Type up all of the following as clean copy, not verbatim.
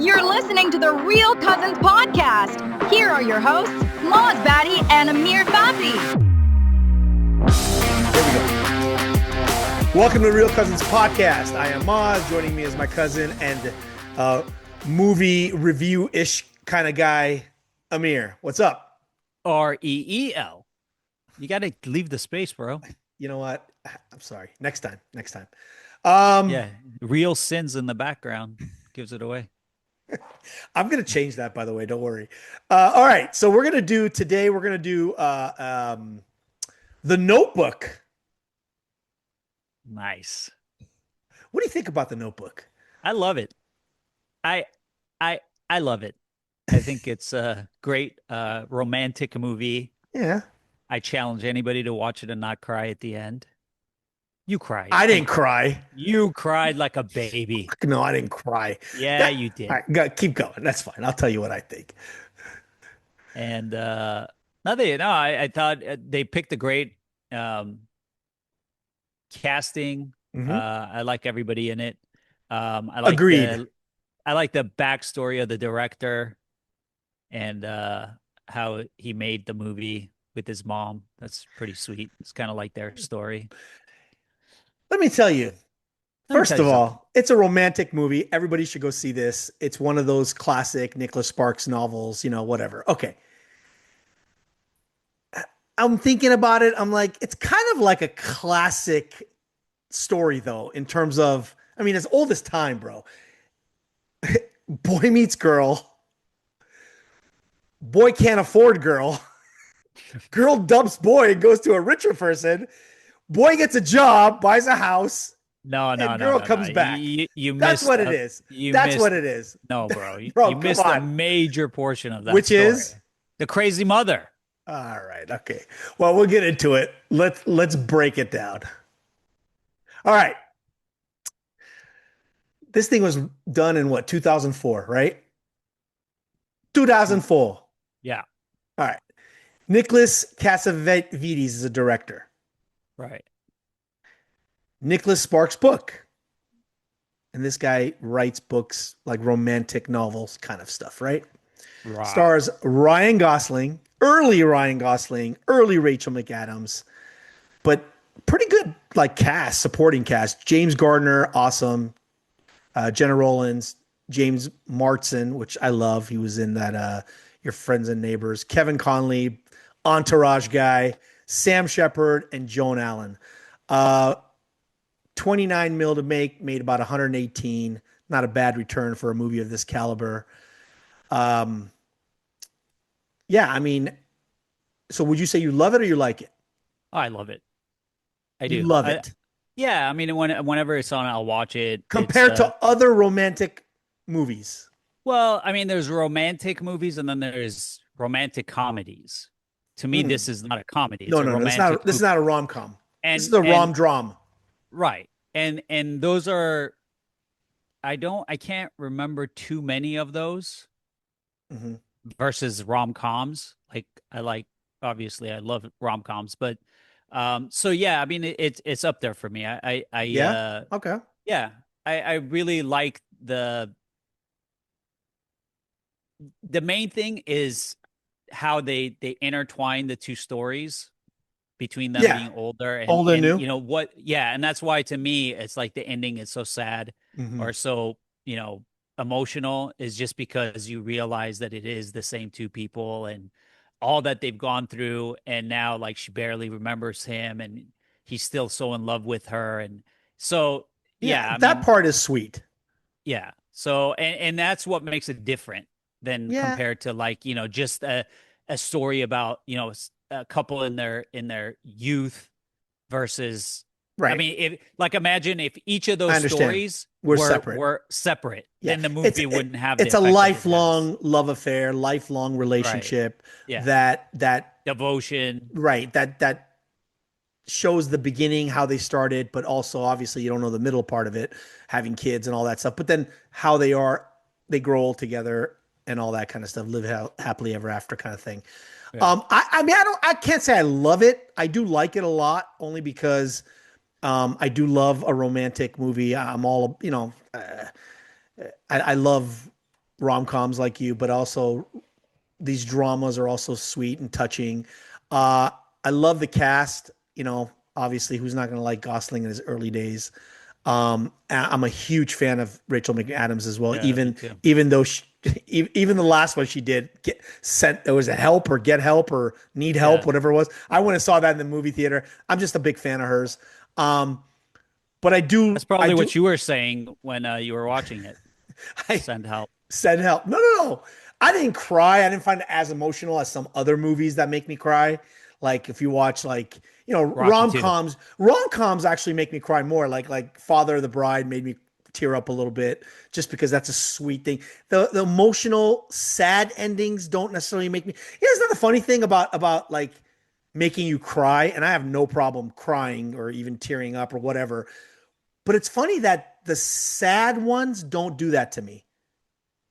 You're listening to the Real Cousins podcast. Here are your hosts, Maz and Amir Fabi. Here we go. Welcome to the Real Cousins podcast. I am Maz. Joining me is my cousin and movie review-ish kind of guy, Amir. What's up? Reel. You got to leave the space, bro. You know what? I'm sorry. Next time. Yeah, real sins in the background gives it away. I'm going to change that, by the way. Don't worry. All right. So we're going to do The Notebook. Nice. What do you think about The Notebook? I love it. I love it. I think it's a great romantic movie. Yeah. I challenge anybody to watch it and not cry at the end. You cried. I didn't cry. You cried like a baby. No, I didn't cry. Yeah, you did. All right, keep going. That's fine. I'll tell you what I think. And I thought they picked a great casting. Mhm. I like everybody in it. Agreed. I like the backstory of the director and how he made the movie with his mom. That's pretty sweet. It's kind of like their story. Let me tell you. Let me First tell of you all, it's a romantic movie. Everybody should go see this. It's one of those classic Nicholas Sparks novels, whatever. Okay. I'm thinking about it. I'm like, it's kind of like a classic story, though, in terms of, as old as time, bro. Boy meets girl. Boy can't afford girl. Girl dumps boy and goes to a richer person. Boy gets a job, buys a house. No. Girl comes back. You That's missed what it is. That's what it is. No, bro. Bro, you missed come a on. major portion of that Which story. is? The crazy mother. All right. Okay. Well, we'll get into it. Let's break it down. All right. This thing was done in what, 2004, right? 2004. Yeah. All right. Nicholas Cassavetes is a director. Right. Nicholas Sparks' book. And this guy writes books like romantic novels kind of stuff, right? Right. Stars Ryan Gosling, early Rachel McAdams, but pretty good supporting cast. James Gardner, awesome. Jenna Rollins, James Marsden, which I love. He was in that Your Friends and Neighbors. Kevin Conley, Entourage guy. Sam Shepard, and Joan Allen. 29 mil to make, made about 118. Not a bad return for a movie of this caliber. So would you say you love it or you like it? Oh, I love it. I do. You love it. Yeah, whenever it's on, I'll watch it. Compared to other romantic movies. Well, there's romantic movies and then there's romantic comedies. To me, this is not a comedy. No. This is not a rom-com. This is a rom-dram. Right. And those are, I can't remember too many of those versus rom-coms. Obviously I love rom-coms, but it's up there for me. Okay. Yeah. I really like the main thing is how they intertwine the two stories between them being older and old and new. And that's why to me it's like the ending is so sad or so emotional, is just because you realize that it is the same two people and all that they've gone through, and now she barely remembers him and he's still so in love with her, and so that part is sweet. Yeah. So and that's what makes it different than compared to just a story about a couple in their youth versus right. Imagine if each of those stories were separate, then the movie wouldn't have. It's a lifelong love affair, lifelong relationship. Right. Yeah. That devotion. Right. That shows the beginning, how they started, but also obviously you don't know the middle part of it, having kids and all that stuff. But then how they grow old together and all that kind of stuff, live happily ever after kind of thing. Yeah. I can't say I love it. I do like it a lot, only because I do love a romantic movie. I'm all, I love rom-coms like you, but also these dramas are also sweet and touching. Uh, I love the cast. Obviously, who's not going to like Gosling in his early days? I'm a huge fan of Rachel McAdams as well. Yeah, me Even too. even though even the last one she did get sent, there was a help or get help or need help, Yeah. whatever it was. I went and saw that in the movie theater. I'm just a big fan of hers. Um, but That's I probably do, what you were saying when you were watching it. I Send help. said help. No, no, no. I didn't cry. I didn't find it as emotional as some other movies that make me cry. Like if you watch like, Rocky 2. rom-coms actually make me cry more. Like Father of the Bride made me tear up a little bit just because that's a sweet thing. The emotional sad endings don't necessarily make me. Here's another funny thing about like making you cry, and I have no problem crying or even tearing up or whatever. But it's funny that the sad ones don't do that to me.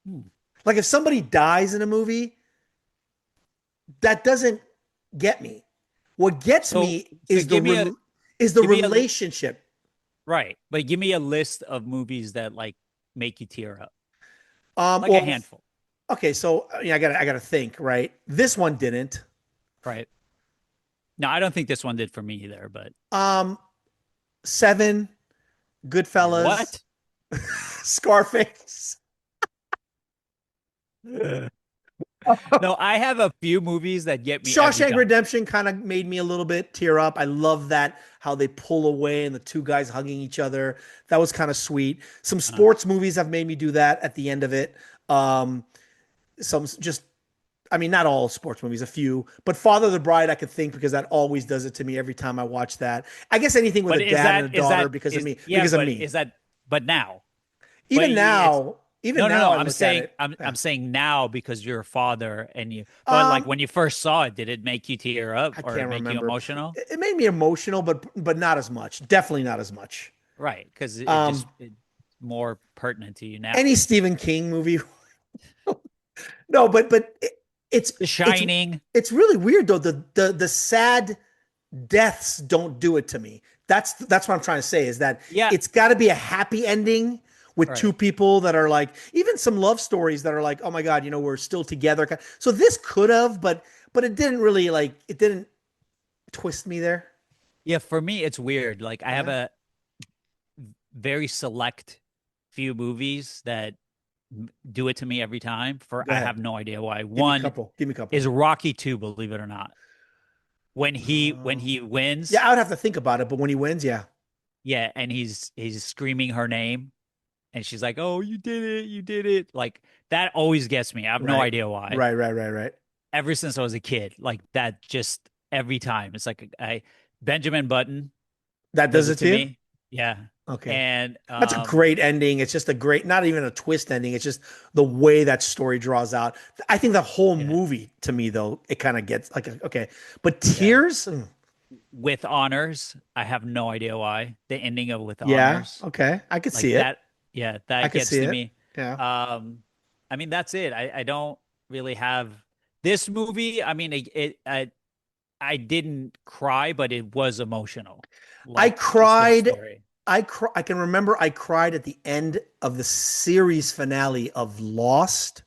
Hmm. Like if somebody dies in a movie, that doesn't get me. What gets So me so is give me a the give me a relationship. right, but give me a list of movies that like make you tear up. Like a Well, handful, okay, so I gotta think, right? This one didn't. right? No, I don't think this one did for me either, but Um, Seven, Goodfellas, what? Scarface. No, I have a few movies that get me every Shawshank time. Redemption kind of made me a little bit tear up. I love that how they pull away and the two guys hugging each other. That was kind of sweet. Some Uh, sports movies have made me do that at the end of it. Um, some just I mean, not all sports movies, a few, but Father of the Bride, I could think because that always does it to me every time I watch that. I guess anything with a but dad and a daughter because of is me, yeah, because of but me. is that but now? But Even it's now, even no, no, now, no. I look at it. I'm saying now because you're a father and you. But like Um, when you first saw it, did it make you tear up I or can't make you remember. emotional? It made me emotional, but not as much. Definitely not as much. Right, because Um, it's more pertinent to you now. any Stephen King movie. No, but it's The it's Shining. it's really weird though. The sad deaths don't do it to me. That's what I'm trying to say is that Yeah. it's got to be a happy ending with two Right. people that are like even some love stories that are like, oh my god, we're still together. So this could have, but it didn't really like it didn't twist me there. Yeah. For me, it's weird. Like I have Yeah. a very select few movies that do it to me every time. For Go I ahead. have no idea why. Give me a One couple. Give me a couple. is Rocky 2, believe it or not. When Uh, he wins, yeah, I would have to think about it, but when he wins, yeah. yeah, and he's screaming her name, and she's like, "Oh, you did it, you did it!" Like that always gets me. I have no Right. idea why. Right. Ever since I was a kid, like that, just every time. It's like I Benjamin Button That does does it it to to you? me. Yeah, Okay. and That's a great ending. It's just a great, not even a twist ending. It's just the way that story draws out. I think the whole yeah, movie, to me, though, it kind of gets like, okay. But yeah. Tears, With honors, I have no idea why the ending of With yeah, honors, okay. I could like see it. that. Yeah, I that could gets see to it. me. Yeah. Um, I mean, that's it. I don't really have this movie. I mean, I didn't cry, but it was emotional, I like just the cried. story. I can remember I cried at the end of the series finale of Lost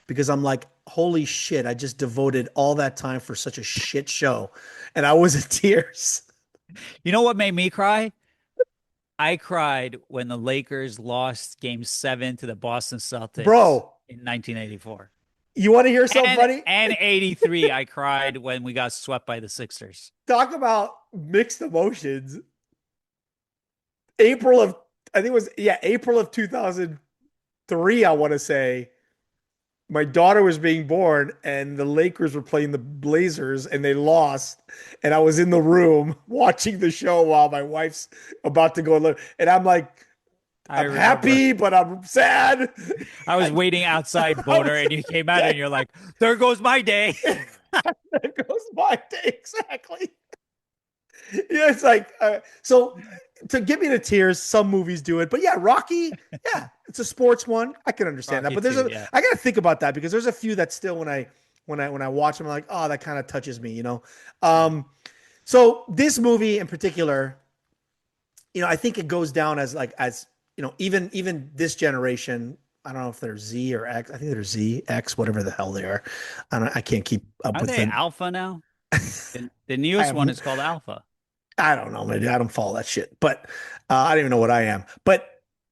because I'm like, holy shit, I just devoted all that time for such a shit show. And I was in tears. You know what made me cry? I cried when the Lakers lost Game 7 to the Boston Celtics Bro, in 1984. you want to hear something funny? And 83, I cried when we got swept by the Sixers. Talk about mixed emotions. April of, I think it was, yeah, April of 2003, I want to say. My daughter was being born and the Lakers were playing the Blazers and they lost. And I was in the room watching the show while my wife's about to go and I'm like, I I'm remember. happy, but I'm sad. I was I, waiting outside I Boner was and you came out yeah, and you're like, there goes my day. there goes my day exactly. Yeah, it's like so to get me to tears, some movies do it, but yeah, Rocky, yeah, it's a sports one. I can understand that, Rocky but there's 2, a yeah. I gotta think about that because there's a few that still when I watch them, I'm like, oh, that kind of touches me. Yeah. So this movie in particular, I think it goes down as like as even this generation. I don't know if they're Z or X. I think they're Z, X, whatever the hell they are. I can't keep up Are with they them. Alpha now? The I newest have, one is called Alpha. I don't know. Maybe I don't follow that shit, but I don't even know what I am. But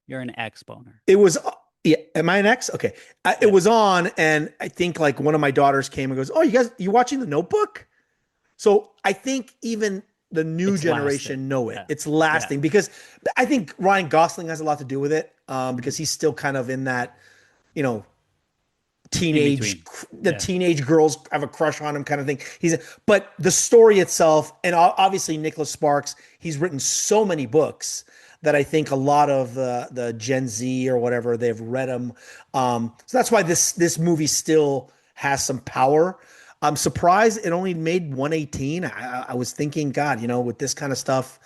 You're an X boner. it was, yeah. Am I an X? Okay. It Yeah. was on, and I think like one of my daughters came and goes, "Oh, you watching The Notebook?" So I think even the new It's lasting. generation know it. Yeah. It's Yeah. lasting because I think Ryan Gosling has a lot to do with it, because he's still kind of in that, you know, In teenage between. the Yeah. teenage girls have a crush on him kind of thing. But the story itself, and obviously Nicholas Sparks, he's written so many books that I think a lot of the Gen Z or whatever, they've read them. So that's why this movie still has some power. I'm surprised it only made 118. I was thinking, God, with this kind of stuff,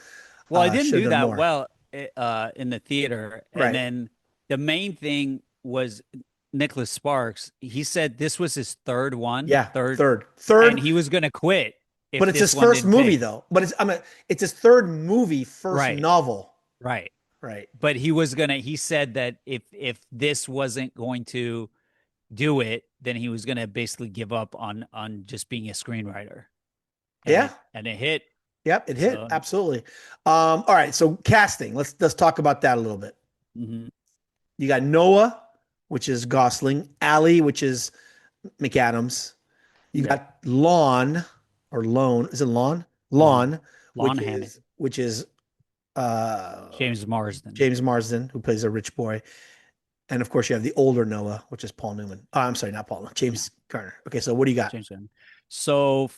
Well, I didn't should have do done that more. well in the theater. And Right. then the main thing was Nicholas Sparks. He said this was his third one, Yeah, third, third, and third. he was going to quit But if it's this his one first didn't movie take. though. But it's his third movie, first Right, novel. right. Right. But he said that if this wasn't going to do it, then he was going to basically give up on just being a screenwriter. And Yeah. it hit. Yep. It hit. So, Absolutely. All right. So casting. Let's talk about that a little bit. mhm. You got Noah, which is Gosling, Allie, which is McAdams. You Yeah, got Lon or Lone. Is it Lon? Lon Lon, Lon Hammond, which is James Marsden. James Marsden, who plays a rich boy. And of course, you have the older Noah, which is Paul Newman. Oh, I'm sorry, not Paul, Yeah, James Garner. Okay, so what do you got? James Gunn. So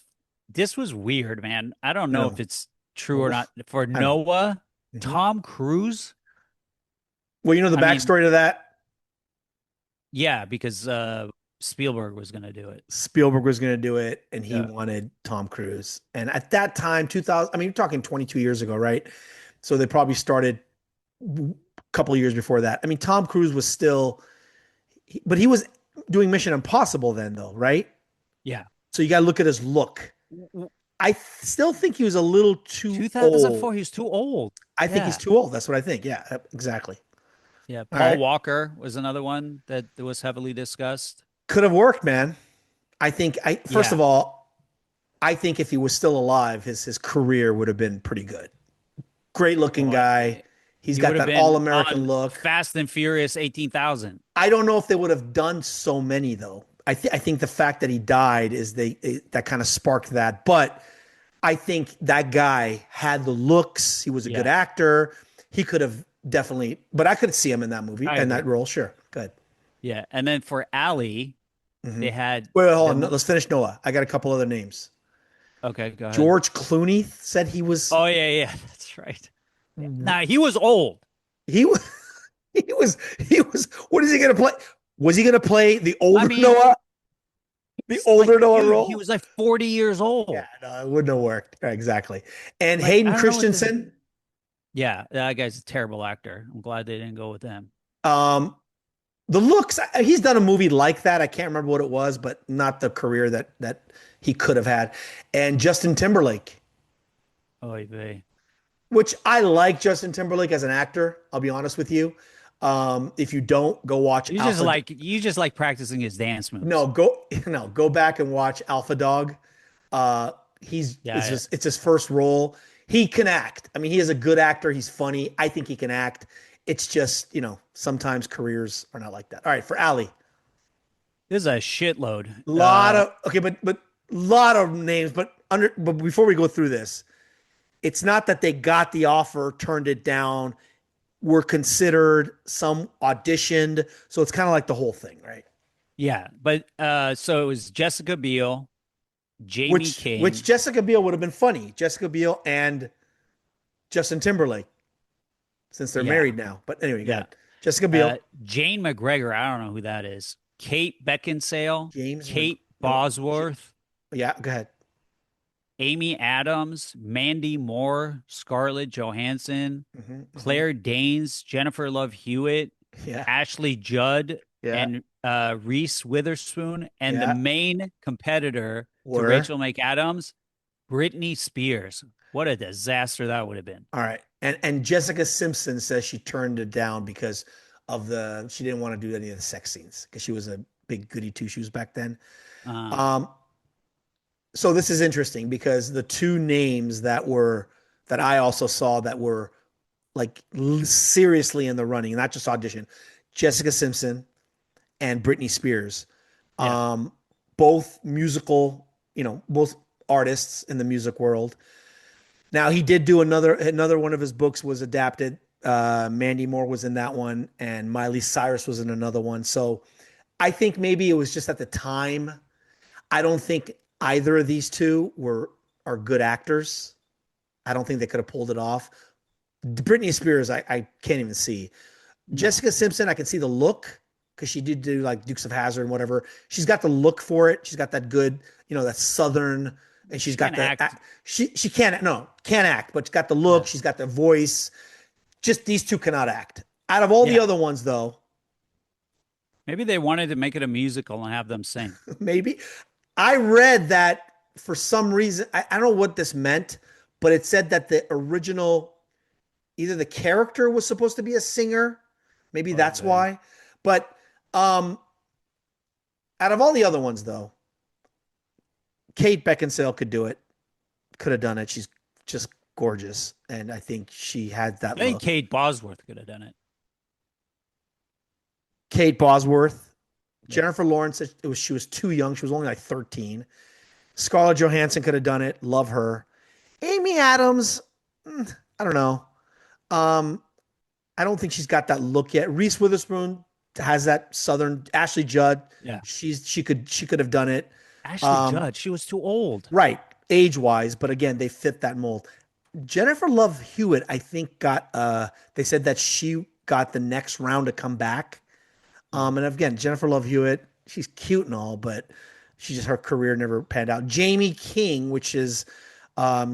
this was weird, man. I don't I know if know. it's true or not. For I know. Noah, Mhm. Tom Cruise. Well, you know the I mean, backstory to that? yeah, because Spielberg was going to do it. Spielberg was going to do it, and he Yeah, wanted Tom Cruise. And at that time, 2000, I mean, you're talking 22 years ago, right? So they probably started a couple of years before that. I mean, Tom Cruise was still, but he was doing Mission Impossible then, though, right? yeah. So you got to look at his look. I still think he was a little too old. 2004. He was too old. I think he's Yeah, too old. That's what I think. Yeah, exactly. yeah. All Paul right. Walker was another one that was heavily discussed. Could have worked, man. I first Yeah. of all, I think if he was still alive, his career would have been pretty good. Great looking Well, guy. He's he would got have that all been American on look. Fast and Furious 18,000. I don't know if they would have done so many though. I think the fact that he died is that kind of sparked that. But I think that guy had the looks. He was a good Yeah, actor. He could have definitely, but I could see him in that movie I and that agree. role. Sure, good. Yeah. And then for Ali, Hmm. they had Wait, hold on. the, Let's finish Noah. I got a couple other names. okay, go ahead. George Clooney said he was Oh, yeah, yeah, that's right. Now he was old. he was he was. What is he going to play? Was he going to play the I older mean, Noah, the it's like, older Noah dude, he role? was like 40 years Yeah, old. no, it wouldn't have worked. Exactly. And Like, Hayden I don't know what the, Christensen, yeah, that guy's a terrible actor. I'm glad they didn't go with him. um, the looks. He's done a movie like that. I can't remember what it was, but not the career that he could have had. And Justin Timberlake, Oh, vey. which I like Justin Timberlake as an actor. I'll be honest with you. If you don't, go watch Alpha. You just like practicing his dance No, moves. go back and watch Alpha Dog. Uh, it's Yeah, just it's his first role. He can act. I mean, he is a good actor. He's funny. I think he can act. It's just, sometimes careers are not like that. All right, for Ali, there's a shitload. lot of okay, but lot of names. But before we go through this, it's not that they got the offer, turned it down, were considered, some auditioned. So it's kind of like the whole thing, right? Yeah, but so it was Jessica Biel, Jamie Which King. Jessica Biel would have been funny. Jessica Biel and Justin Timberlake, since they're Yeah, married now. But anyway, yeah. got Jessica Biel, Jane McGregor. I don't know who that is. Kate Beckinsale, James. Kate No, Bosworth, yeah, go ahead. Amy Adams, Mandy Moore, Scarlett Johansson, Hmm. Hmm. Claire Danes, Jennifer Love Hewitt, Yeah, Ashley Judd, yeah, and Reese Witherspoon, and the yeah. main competitor to Were Rachel McAdams, Britney Spears. What a disaster that would have been. all right. And Jessica Simpson says she turned it down because she didn't want to do any of the sex scenes because she was a big goody two shoes back then. Uh, Um, so this is interesting because the two names that I also saw that were like seriously in the running, not just audition, Jessica Simpson and Britney Spears. yeah. Um, both musical, both artists in the music world. Now he did do another one of his books was adapted. Mandy Moore was in that one, and Miley Cyrus was in another one. So I think maybe it was just at the time. I don't think either of these two are good actors. I don't think they could have pulled it off. Britney Spears, I can't even see. No. Jessica Simpson, I can see the look because she did do like Dukes of Hazzard and whatever. She's got the look for it. She's got that good, that southern, and she's got Can't the act. she can't act, but she's got the Yeah. look. She's got the voice. Just these two cannot act. Out of all the Yeah. other ones, though, Maybe they wanted to make it a musical and have them sing. maybe I read that for some reason. I don't know what this meant, but it said that the original either the character was supposed to be a singer, maybe that's Okay. why. But out of all the other ones, though, Kate Beckinsale could do it. Could have done it. She's just gorgeous, and I think she had I that think look. Kate Bosworth could have done it. Kate Bosworth, Yeah. Jennifer Lawrence. She was too young. She was only like 13. Scarlett Johansson could have done it. Love her. Amy Adams, I don't know. Um, I don't think she's got that look yet. Reese Witherspoon has that southern. Ashley Judd, Yeah. she could have done it. Ashley Um, Judd, she was too old. right, age wise, but again, they fit that mold. Jennifer Love Hewitt, I think got. They said that she got the next round to come back. Mm. And again, Jennifer Love Hewitt, she's cute and all, but her career never panned out. Jamie King, which is,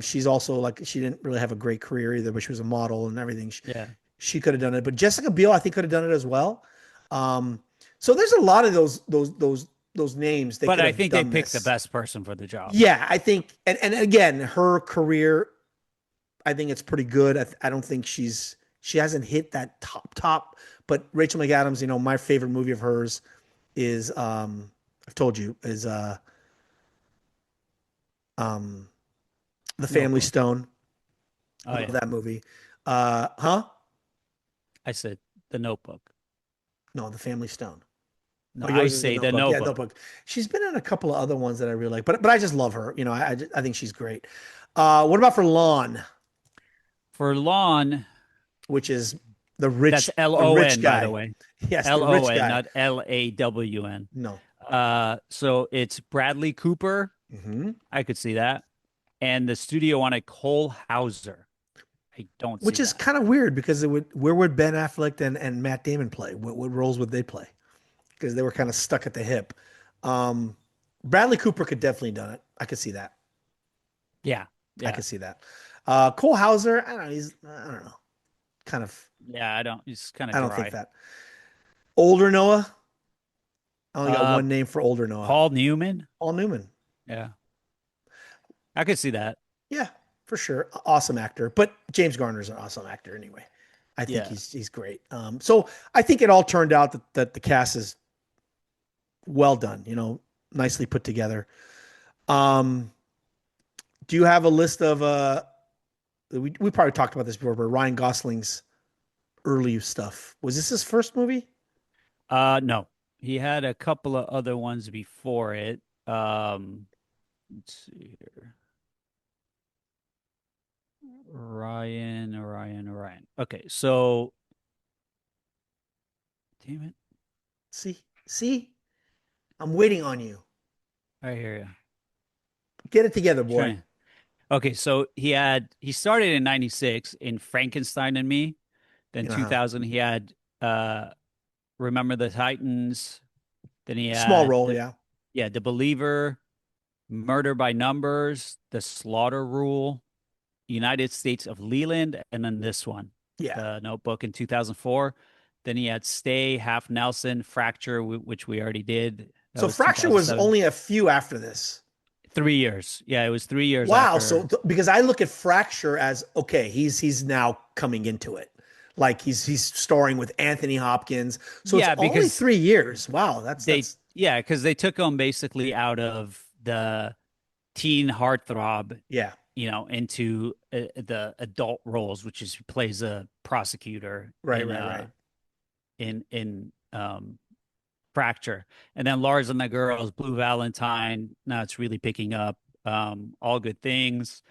she's also like she didn't really have a great career either, but she was a model and everything. Yeah. She could have done it, but Jessica Biel, I think, could have done it as well. So there's a lot of those names they But could I have think they done picked the this. best person for the job. Yeah, I think, and again, her career, I think it's pretty good. I don't think she hasn't hit that top. But Rachel McAdams, my favorite movie of hers is I've told you is um The Family Notebook. Stone. Oh Love yeah. that movie. Huh? I said the Notebook. No, The Family Stone. No, Oh, I yours is The say the Notebook. Yeah, Notebook. Notebook. She's been in a couple of other ones that I really like, but I just love her. I think she's great. What about for Lon, For Lon, which is the that's rich, L the O rich N, by the guy? way. Yes, the L O rich N, guy. not LAWN. No. So it's Bradley Cooper. Hmm. I could see that. And the studio wanted Cole Hauser. I don't see Which is that. kind of weird because where would Ben Affleck and Matt Damon play? What roles would they play? Because they were kind of stuck at the hip. Um, Bradley Cooper could definitely done it. I could see that. Yeah. I Yeah. could see that. Cole Hauser, I don't know. I don't know. Kind of, Yeah. I don't, it's kind of I don't think dry. that. Older Noah. I only got Uh, one name for older Noah. Paul Newman. Paul Newman. Yeah. I could see that. Yeah, for sure. Awesome actor. But James Garner's an awesome actor anyway. I think Yeah. he's great. So I think it all turned out that the cast is well done, nicely put together. Um, do you have a list of we probably talked about this before, but Ryan Gosling's early stuff. Was this his first movie? No, he had a couple of other ones before it. Let's see here. Ryan. Okay, so damn it. See, I'm waiting on you. I hear you. Get it together, boy. Trying. Okay, so he started in 96 in Frankenstein and Me. Then Uh-huh. 2000 he had Remember the Titans. Then he Small had role, yeah. The Believer, Murder by Numbers, The Slaughter Rule, United States of Leland, and then this one, Yeah. The Notebook in 2004. Then he had Stay, Half Nelson, Fracture, which we already did. That So was Fracture was 2007. only a few after this. 3 years. Yeah, it was 3 years Wow. after. So because I look at Fracture as okay, he's now coming into it. Like he's starring with Anthony Hopkins. So it's Yeah, only because 3 years. Wow, they that's yeah, because they took him basically out of the teen heartthrob, yeah. into the adult roles, which is plays a prosecutor Right, right, right. in Fracture, and then Lars and the Girls, Blue Valentine. Now it's really picking up. All Good Things,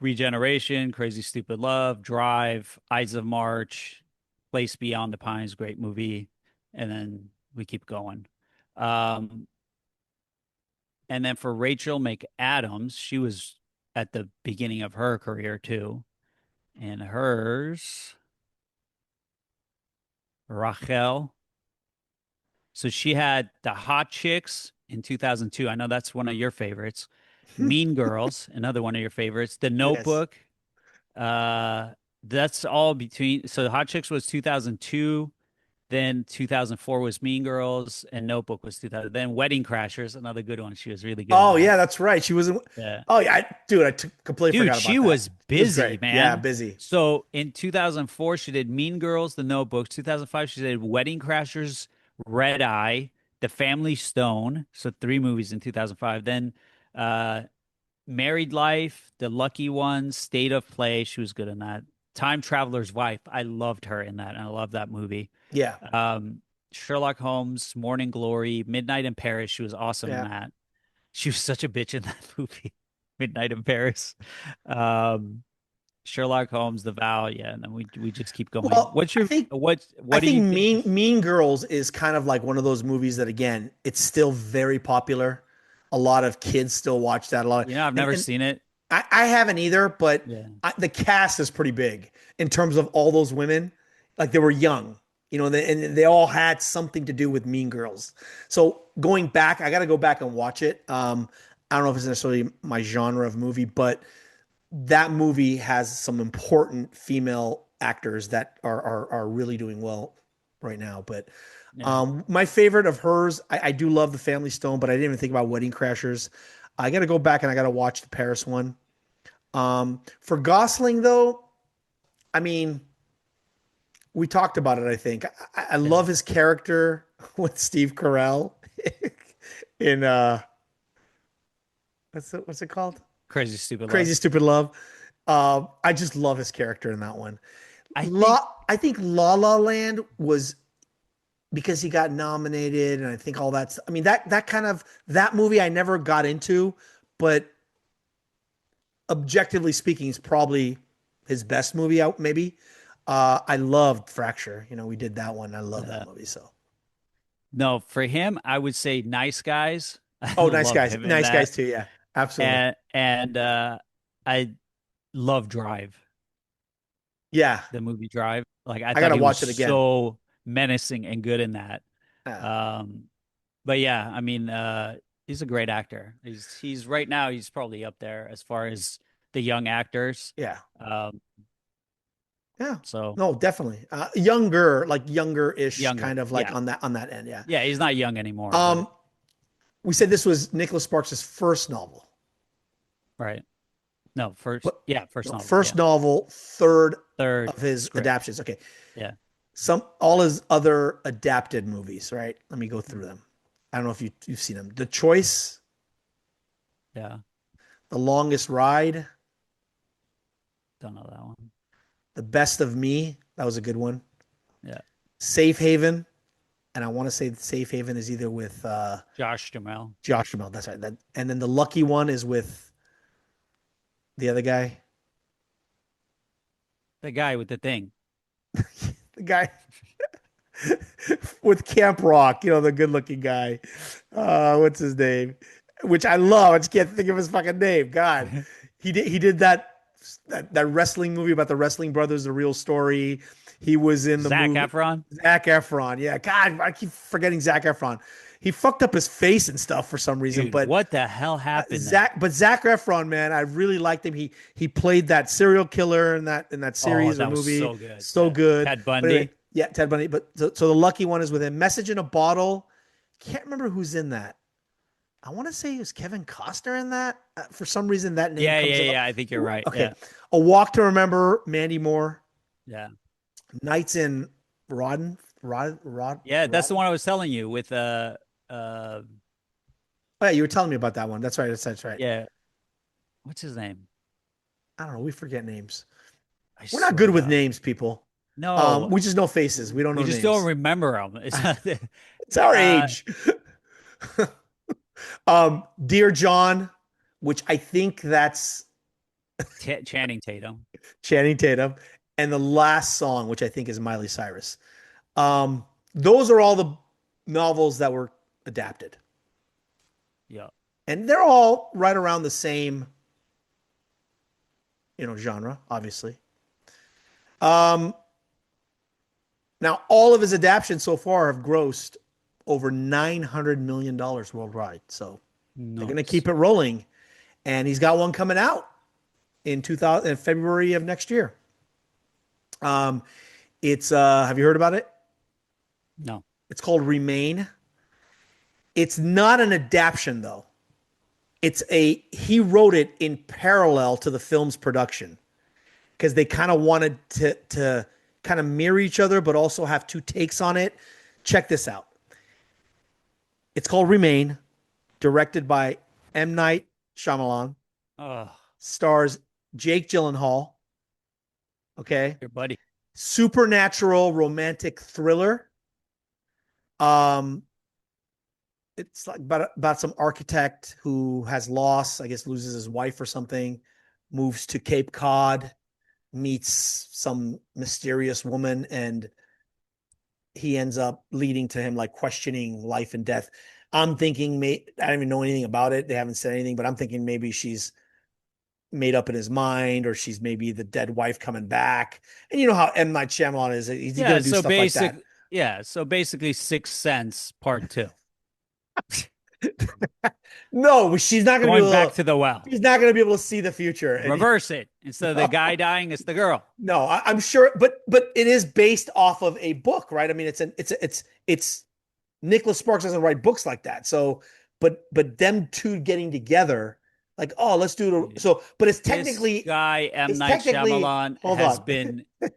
Regeneration, Crazy Stupid Love, Drive, Ides of March, Place Beyond the Pines, great movie, and then we keep going. Um, and then for Rachel McAdams, she was at the beginning of her career too, and hers, Rachel. So she had The Hot Chicks in 2002. I know that's one of your favorites. Mean Girls, another one of your favorites. The Yes. Notebook. Uh, that's all between. So Hot Chicks was 2002. Then 2004 was Mean Girls, and Notebook was 2000. Then Wedding Crashers, another good one. She was really good in Oh that. yeah, that's right. She was in. Yeah. Oh yeah, dude, completely Dude, forgot she about that. was It was great. busy, Yeah, man. busy. So in 2004, she did Mean Girls, The Notebook. 2005, she did Wedding Crashers, Red Eye, The Family Stone. So three movies in 2005. Then uh, Married Life, The Lucky Ones, State of Play. She was good in that. Time Traveler's Wife. I loved her in that. And I love that movie. Yeah, Um, Sherlock Holmes, Morning Glory, Midnight in Paris. She was awesome in yeah. that. She was such a bitch in that movie, Midnight in Paris. Um, Sherlock Holmes, The Vow, yeah, and then we just keep going. Well, What's your I what do think you think is Mean Girls is kind of like one of those movies that again, it's still very popular. A lot of kids still watch that. A lot of, I've never and seen it. I haven't either, but Yeah. the cast is pretty big in terms of all those women. Like they were young, and they all had something to do with Mean Girls. So going back, I got to go back and watch it. I don't know if it's necessarily my genre of movie, but that movie has some important female actors that are really doing well right now. But Yeah. my favorite of hers, I do love The Family Stone, but I didn't even think about Wedding Crashers. I got to go back and I got to watch the Paris one. For Gosling, though, I mean, we talked about it. I think I Yeah. love his character with Steve Carell in what's it called? Crazy Stupid Love. Crazy Stupid Love. I just love his character in that one. I think I think La La Land was because he got nominated, and I think all that's. I mean that kind of that movie I never got into, but objectively speaking, is probably his best movie out. Maybe. I loved Fracture. We did that one. I love that movie. So. no, for him, I would say Nice Guys. I Oh, love him in nice that. guys too. Yeah, absolutely. And I love Drive, Yeah, the movie Drive. Like I I thought gotta he was watch it again. so menacing and good in that. Yeah, Um, but yeah, I mean, he's a great actor. He's right now he's probably up there as far as the young actors. yeah, Um, yeah. so No, definitely. Younger, like younger-ish, younger, kind of like yeah, on that end. Yeah. yeah, he's not young anymore, but Um, we said this was Nicholas Sparks' first novel, right. No, first, but yeah, first no, novel, first yeah, novel, third third of his script, adaptations. Okay, yeah, all his other adapted movies. Right. Let me go through them. I don't know if you've seen them. The Choice, yeah. The Longest Ride, Don't know that one. The Best of Me. That was a good one. Yeah, Safe Haven, and I want to say Safe Haven is either with Josh Jamel, Josh Duhamel. That's right. And then the Lucky One is with the other guy, the guy with the thing. the guy with Camp Rock. The good-looking guy. What's his name? Which I love. I just can't think of his fucking name. God, he did that wrestling movie about the wrestling brothers, the real story. He was in the Zac movie. Efron, Zac Efron. Yeah, God, I keep forgetting Zac Efron. He fucked up his face and stuff for some reason, dude. but What the hell happened there? Zac Efron, man, I really liked him. He played that serial killer in that Oh, series or that was movie. so good. So good. Ted But anyway, Bundy. yeah, Ted Bundy. But so the lucky one is with him. Message in a Bottle. Can't remember who's in that. I want to say it was Kevin Costner in that. For some reason, that name Yeah, comes yeah, up. yeah. I think you're right. Okay. Yeah, A Walk to Remember, Mandy Moore. yeah. Knights in Yeah, that's the Rodden. one I was telling you with Oh yeah, you were telling me about that one. That's right. That's right. yeah, what's his name? I don't know. We forget names. I We're not swear good to with God. names, people. No, We just know faces. We don't we know just don't names. remember them. It's not It's our uh age. Dear John, which I think that's Channing Tatum. Channing Tatum, and the last song, which I think is Miley Cyrus. Um, those are all the novels that were adapted, Yeah. and they're all right around the same, genre, obviously. Um, Now all of his adaptations so far have grossed over $900 million worldwide. So they're going to Nice. keep it rolling, and he's got one coming out in 2000 in February of next year. Um, it's have you heard about it? No. It's called Remain. It's not an adaptation though. He wrote it in parallel to the film's production because they kind of wanted to kind of mirror each other, but also have two takes on it. Check this out. It's called Remain, directed by M. Night Shyamalan, Oh, stars Jake Gyllenhaal. Okay, your buddy. supernatural romantic thriller. Um, it's like about some architect who has lost, I guess, loses his wife or something, moves to Cape Cod, meets some mysterious woman, and he ends up leading to him like questioning life and death. I'm thinking, I don't even know anything about it. They haven't said anything, but I'm thinking maybe she's made up in his mind, or she's maybe the dead wife coming back. And you know how M. Night Shyamalan is. He's going Yeah, to do so stuff like that. basically Sixth Sense Part 2. No, she's not going to be Going able back to. to the well. She's not going to be able to see the future. Reverse it. Instead of the guy dying, it's the girl. No, I'm sure, but it is based off of a book, right? I mean, it's Nicholas Sparks doesn't write books like that. So, but them two getting together, like, oh, let's do it. So, but This guy, M. it's Night technically, Shyamalan, hold has on, been it's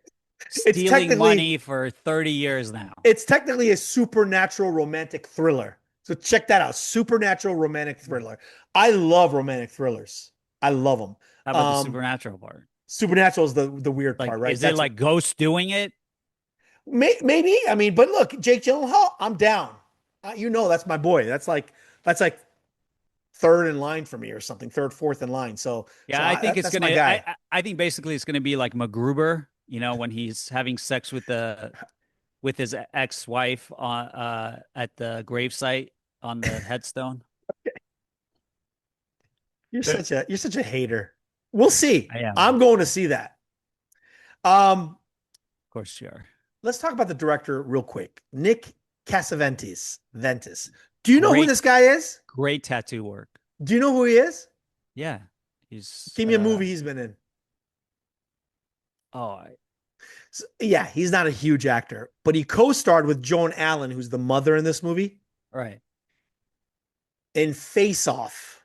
stealing technically money for 30 years now. it's technically a supernatural romantic thriller. So check that out, supernatural romantic thriller. I love romantic thrillers. I love them. How about the supernatural part? Supernatural is the weird Like, part, right? is it like Ghost doing it? Maybe. I mean, but look, Jake Gyllenhaal, I'm down. That's my boy. That's like third in line for me or something, third, fourth in line. So Yeah, I think it's that's gonna. my guy. I think basically it's gonna be like MacGruber, when he's having sex with his ex-wife on at the gravesite on the headstone. You're such a hater. We'll see. I am, I'm of going to see that. Um, course, you are. let's talk about the director real quick. Nick Cassavetes. Ventus. Do you know who Great, this guy is? great tattoo work. Do you know who he is? Yeah, he's. Give me a movie he's been in. Oh, So, yeah, he's not a huge actor, but he co-starred with Joan Allen, who's the mother in this movie, right. in Face Off.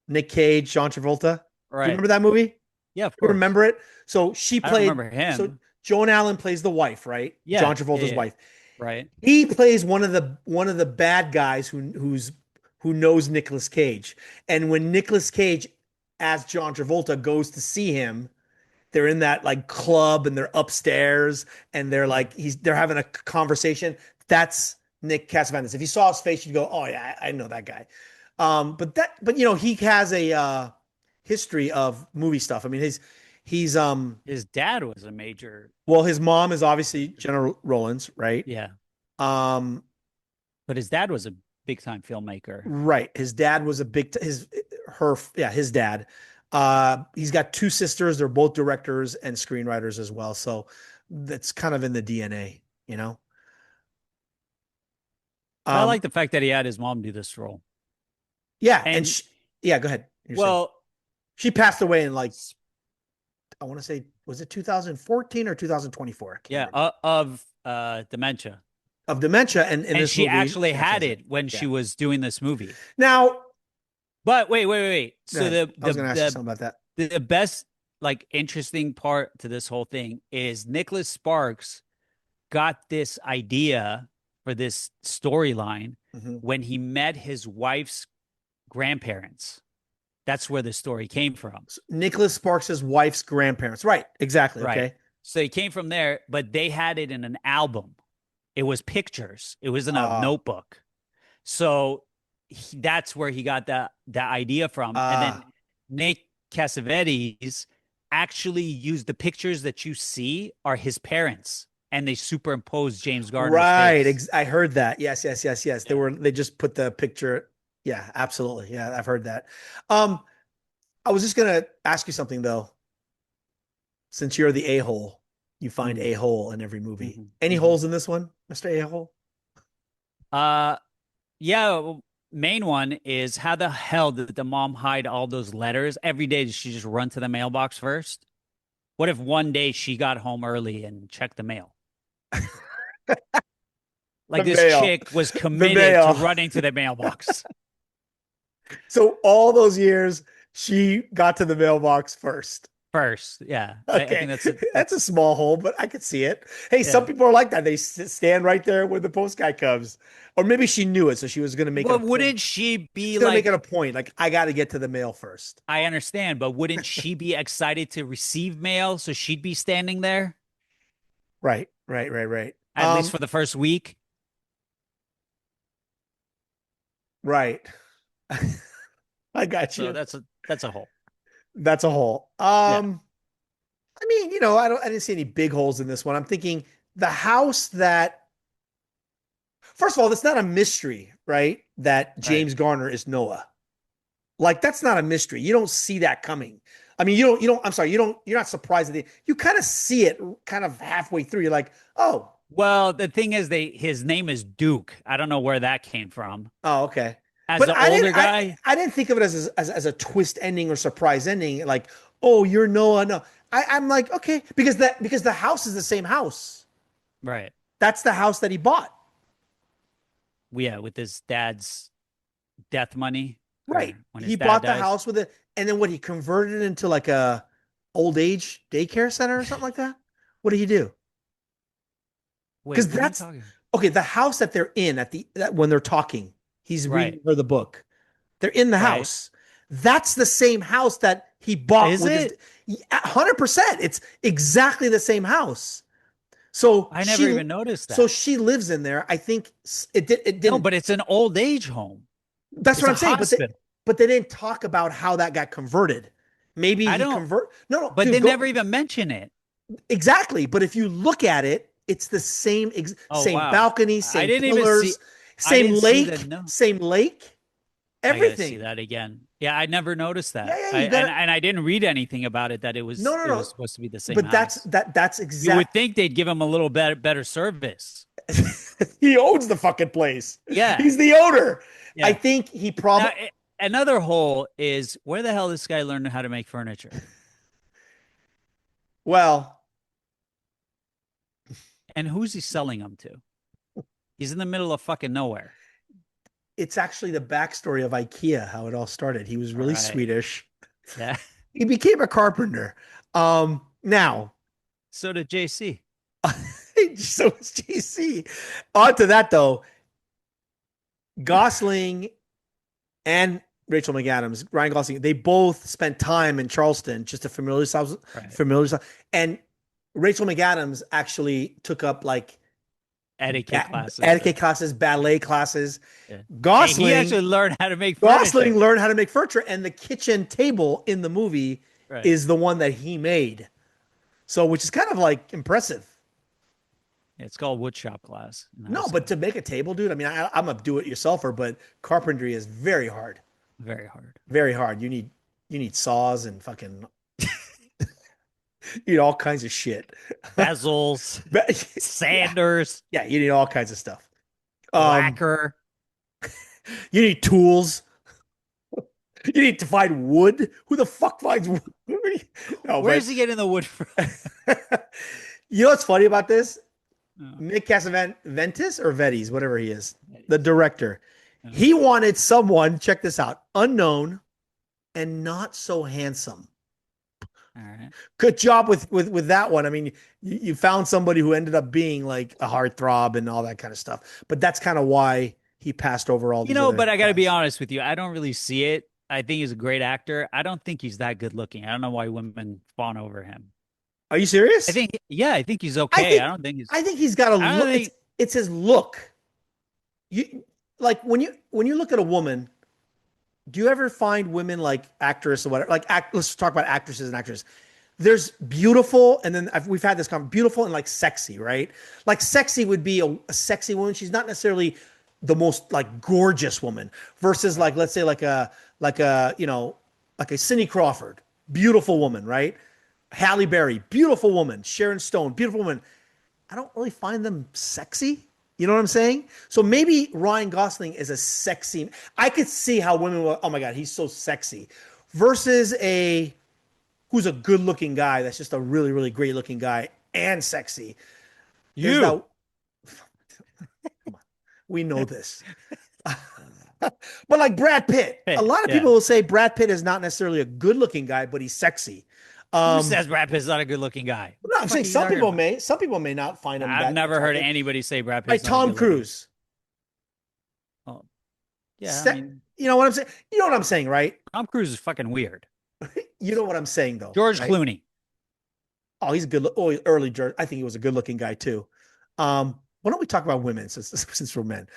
Nick Cage, John Travolta. Do you Right. remember that movie? Yeah, of You course. remember it? So she I don't played. remember So him. Joan Allen plays the wife, right? Yeah, John yeah, Travolta's yeah. wife. Right. He plays one of the bad guys who knows Nicolas Cage. And when Nicolas Cage, as John Travolta, goes to see him, they're in that like club and they're upstairs and they're having a conversation. That's Nick Cassavetes. If you saw his face, you'd go, "Oh yeah, I know that guy." But he has a history of movie stuff. I mean, he's His dad was a major. well, his mom is obviously Jenna Rollins, right? Yeah, Um, but his dad was a big time filmmaker. right. His dad was a his dad. He's got two sisters. They're both directors and screenwriters as well. So that's kind of in the DNA, you know? I Um, like the fact that he had his mom do this role. yeah. And And yeah, go ahead. You're saying. well, She passed away in like, I want to say, was it 2014 or 2024? I can't yeah, remember. of dementia. Of dementia. And in And this she movie, actually that's had it. it when Yeah. she was doing this movie. Now, But wait. So I was going to ask you something about that. the best like interesting part to this whole thing is Nicholas Sparks got this idea for this storyline when he met his wife's grandparents. That's where the story came from. Nicholas Sparks' wife's grandparents. Right. Exactly. Right. Okay. So he came from there, but they had it in an album. It was pictures. It was in a notebook. So that's where he got the idea from. And then Nate Cassavetes actually used the pictures that you see are his parents, and they superimposed James Garner's face. I heard that. Yes. They just put the picture. Yeah, absolutely. Yeah, I've heard that. I was just gonna ask you something though. Since you're the a-hole, you find a hole in every movie. Any holes in this one, Mr. A-hole? Yeah. Main one is, how the hell did the mom hide all those letters? Every day, did she just run to the mailbox first? What if one day she got home early and checked the mail? Like this chick was committed to running to the mailbox. So all those years, she got to the mailbox first. Yeah. Okay. I think that's a small hole, but I could see it. Hey, some people are like that. They stand right there where the post guy comes. Or maybe she knew it, so she was going to make it. Wouldn't she be like, make it a point? Like, I got to get to the mail first. I understand, but wouldn't she be excited to receive mail? So she'd be standing there? Right. At least for the first week? Right. I got you. So that's a hole. That's a hole. I mean, I didn't see any big holes in this one. I'm thinking the house that, first of all, that's not a mystery, right? That James Garner is Noah. Like, that's not a mystery. You don't see that coming. I mean, you're not surprised that you kind of see it kind of halfway through. You're like, oh. Well, the thing is, his name is Duke. I don't know where that came from. Oh, okay. As an older guy, I didn't think of it as a twist ending or surprise ending. Like, oh, you're Noah. No, I'm like, okay, because the house is the same house. Right. That's the house that he bought. Yeah, with his dad's death money. Right. He bought the house with it, and then he converted it into like a old age daycare center or something like that. What did he do? Because that's okay. The house that they're in when they're talking. He's reading her the book. They're in the house. That's the same house that he bought. Is it? 100%. It's exactly the same house. So I never even noticed that. So she lives in there. I think it didn't. No, but it's an old age home. That's what I'm saying. But they didn't talk about how that got converted. Maybe he convert. No. But they never even mention it. Exactly. But if you look at it, it's the same balcony, same pillars. Same lake, everything. I gotta see that again. Yeah, I never noticed that. And I didn't read anything about it that it was supposed to be the same. But house. that's exactly. You would think they'd give him a little better service. He owns the fucking place. Yeah, he's the owner. Yeah. I think he probably. Another hole is, where the hell this guy learned how to make furniture? Well, and who's he selling them to? He's in the middle of fucking nowhere. It's actually the backstory of IKEA, how it all started. He was really Swedish. Yeah. He became a carpenter. Now. So did JC. So is JC. On to that, though. Gosling and Rachel McAdams, Ryan Gosling, they both spent time in Charleston just to familiarize themselves. And Rachel McAdams actually took up like etiquette classes, ballet classes. Yeah. Gosling, he actually learned how to make furniture. Gosling learned how to make furniture, and the kitchen table in the movie is the one that he made. So, which is kind of like impressive. It's called woodshop class. No, but to make a table, dude, I mean, I'm a do-it-yourselfer, but carpentry is very hard. Very hard. Very hard. You need saws and fucking you need all kinds of shit. Bezels, sanders. Yeah, you need all kinds of stuff. Lacquer. You need tools. You need to find wood. Who the fuck finds wood? Where's he getting the wood from? You know what's funny about this? Nick Cassavetes or Vettes, whatever he is, the director. He wanted someone, check this out, unknown and not so handsome. All right. Good job with that one. I mean, you found somebody who ended up being like a heartthrob and all that kind of stuff. But that's kind of why he passed over all You these know, other but I got to be guys. honest with you. I don't really see it. I think he's a great actor. I don't think he's that good looking. I don't know why women fawn over him. Are you serious? Yeah, I think he's I okay. think He's, I think he's got a I don't look. think, It's his look. You like when you look at a woman, do you ever find women like actress or whatever? Let's talk about actresses and actors. There's beautiful, and then we've had this conversation, beautiful and like sexy, right? Like sexy would be a sexy woman. She's not necessarily the most like gorgeous woman versus like let's say like a like a Cindy Crawford, beautiful woman, right? Halle Berry, beautiful woman. Sharon Stone, beautiful woman. I don't really find them sexy. You know what I'm saying? So maybe Ryan Gosling is a sexy. I could see how women will, oh my God, he's so sexy. Versus a who's a good looking guy that's just a really, really great looking guy and sexy. There's you. that. Come on. We know this. But like Brad Pitt, a lot of Yeah. people will say Brad Pitt is not necessarily a good looking guy, but he's sexy. Who Um, says Brad Pitt's not a good looking guy? no, What the I'm fuck saying are you talking about? some people may not find him I've that never heard attractive. anybody say Brad Like Pitt's not a Tom good looking. Cruise. Oh, yeah, I mean, You know what I'm saying? You know what I'm saying, right? Tom Cruise is fucking weird. You know what I'm saying, though. George Right? Clooney. Oh, he's a good. Oh, early George. I think he was a good looking guy too. Why don't we talk about women since we're men?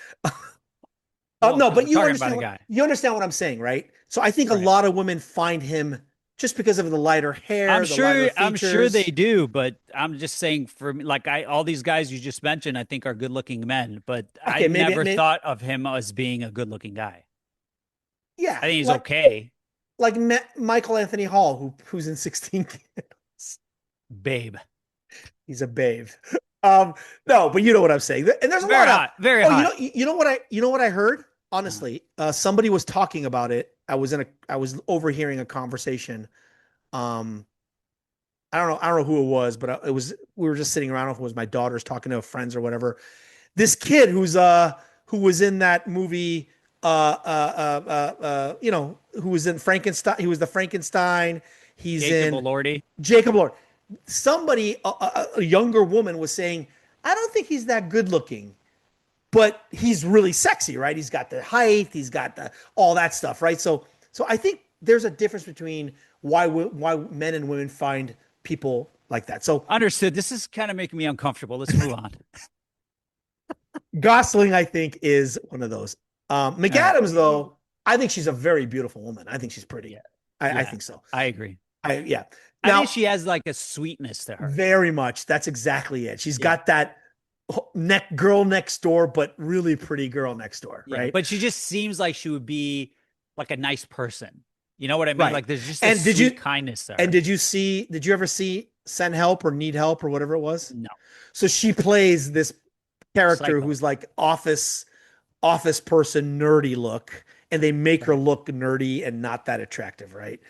Well, No, because but we're talking about a guy. you understand what I'm saying, right? So I think a Right. lot of women find him just because of the lighter hair, the lighter I'm sure they features. do, but I'm just saying for me, like all these guys you just mentioned, I think are good looking men, but I Okay, never thought of him as being a good looking guy. yeah, I think he's okay, like Michael Anthony Hall, who's in 16 Candles. babe. He's a babe. No, but you know what I'm saying. And there's a Very lot of hot, very oh, hot. you know what I heard? Honestly, somebody was talking about it. I was overhearing a conversation. Um, I don't know who it was, but it was we were just sitting around. I don't know if it was my daughters talking to friends or whatever. This kid who was in that movie, who was in Frankenstein. He was the Frankenstein. He's Jacob in Elordi. Jacob Lord. Somebody, a younger woman, was saying, "I don't think he's that good looking, but he's really sexy, right? He's got the height, he's got the all that stuff, right? So I think there's a difference between why men and women find people like that. So Understood. This is kind of making me uncomfortable. Let's move on. Gosling, I think, is one of those. All right. McAdams, though, I think she's a very beautiful woman. I think she's pretty. Yeah. I Yeah. think so. I agree. Yeah. I think Now, she has like a sweetness to her. very much. That's exactly it. She's Yeah. got that girl next door, but really pretty girl next door, Yeah. right? But she just seems like she would be like a nice person. You know what I mean? Right. Like there's just a And sweet kindness to her. and did you ever see Send Help or Need Help or whatever it was? No. So she plays this character Psycho. who's like office person nerdy look, and they make her look nerdy and not that attractive, right?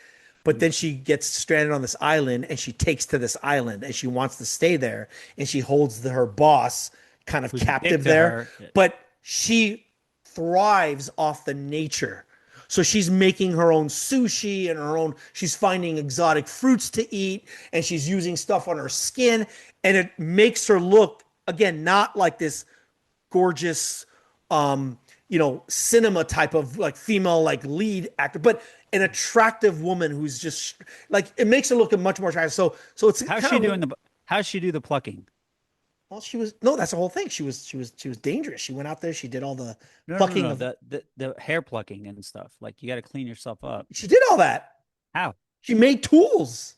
But then she gets stranded on this island and she takes to this island and she wants to stay there and she holds her boss kind of Who's captive dick to there. her. But she thrives off the nature. So she's making her own sushi and she's finding exotic fruits to eat and she's using stuff on her skin. And it makes her look, again, not like this gorgeous, cinema type of like female, like lead actor, but an attractive woman who's just like, it makes her look much more attractive. So it's How's she do the plucking? well, that's the whole thing. She was dangerous. She went out there. She did all the No, plucking no, of, the hair plucking and stuff. Like you got to clean yourself up. she did all that. How? She made tools.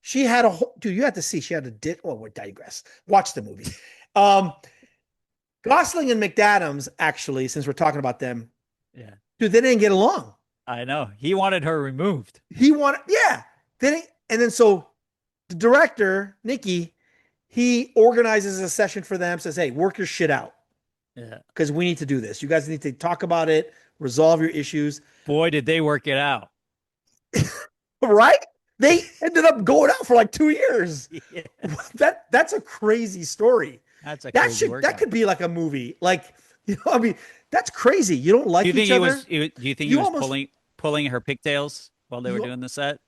She had a whole, dude, you had to see, she had a oh, we digress. Watch the movie. Gosling and McAdams, actually, since we're talking about them, Yeah. dude, they didn't get along. I know. He wanted her removed. Yeah. And then so the director, Nikki, he organizes a session for them, says, hey, work your shit out. Yeah. Because we need to do this. You guys need to talk about it, resolve your issues. Boy, did they work it out. Right? They ended up going out for like 2 years. Yeah. That's a crazy story. That's a crazy workout. That could be like a movie. Like, I mean, that's crazy. You don't like Do you think each other. do you think You he was almost- pulling her pigtails while they were doing the set?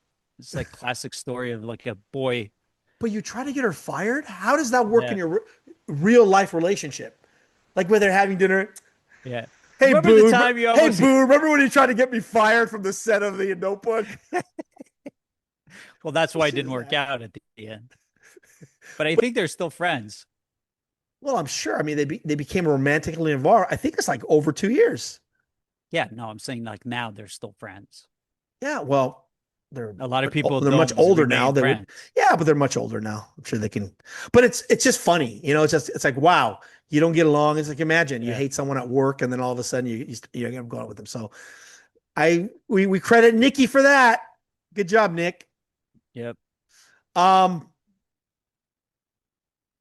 It's like classic story of like a boy. But you try to get her fired? How does that work Yeah. in your real life relationship? Like where they're having dinner. Yeah. Hey, Remember the Boo. time you Hey, almost Boo. Remember when you tried to get me fired from the set of the Notebook? well, that's What why it shit didn't is work that? out at the end. But I But think they're still friends. well, I'm sure. I mean, they became romantically involved. I think it's like over 2 years. Yeah, no, I'm saying like now they're still friends. Yeah. Well, they're A lot of much, people they're much don't older now. remain They would. friends. Yeah, but they're much older now. I'm sure they can. But it's just funny. It's like wow. You don't get along. It's like imagine you Yeah. hate someone at work and then all of a sudden you end up going out with them. So we credit Nikki for that. Good job, Nick. Yep. Um,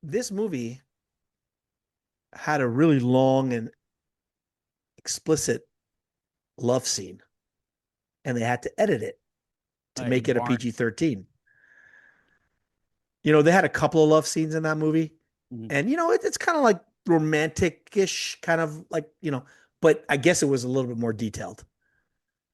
this movie had a really long and explicit love scene, and they had to edit it to A make it a barn. PG-13. They had a couple of love scenes in that movie, Mhm. and it's kind of like romantic-ish, kind of like but I guess it was a little bit more detailed.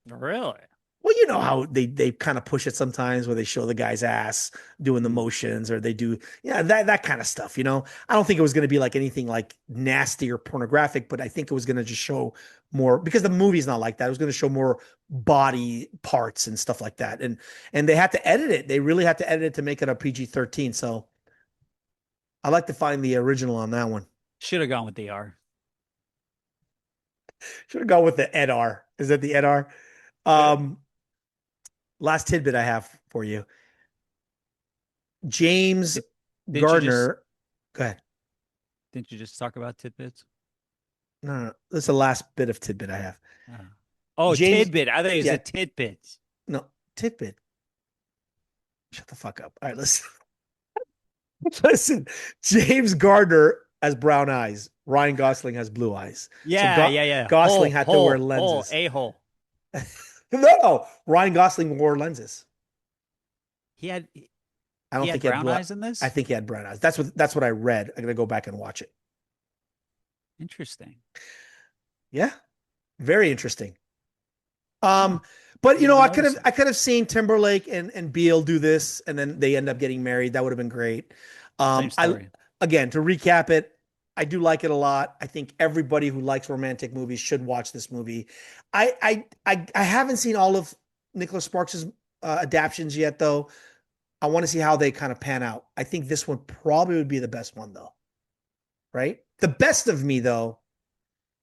Really? Well, you know how they kind of push it sometimes where they show the guy's ass doing the Mm. motions or they do that kind of stuff. I don't think it was going to be like anything like nasty or pornographic, but I think it was going to just show more because the movie's not like that. It was going to show more body parts and stuff like that. And they had to edit it. They really had to edit it to make it a PG-13. So I like to find the original on that one. Should have gone with the R. Should have gone with the EdR. Is that the EdR? Um, Last tidbit I have for you. James Didn't you just Gardner. Go ahead. didn't you just talk about tidbits? No, no, no. This is the last bit of tidbit I have. Oh, oh, James, tidbit. I thought it was yeah, a tidbit. no, tidbit. Shut the fuck up. All right, listen. Listen. James Gardner has brown eyes. Ryan Gosling has blue eyes. So Yeah, yeah, yeah. Gosling had to wear lenses. A hole. No, Ryan Gosling wore lenses. He had I he don't had think he had brown blue. eyes in I this? think he had brown eyes. That's what I read. I'm gonna go back and watch it. Interesting. Yeah, very interesting. Huh. Um, but Didn't even I notice it. could have seen Timberlake and Beal do this, and then they end up getting married. That would have been great. Same I story. Again to recap it, I do like it a lot. I think everybody who likes romantic movies should watch this movie. I haven't seen all of Nicholas Sparks's adaptions yet, though. I want to see how they kind of pan out. I think this one probably would be the best one, though. Right? The Best of Me, though.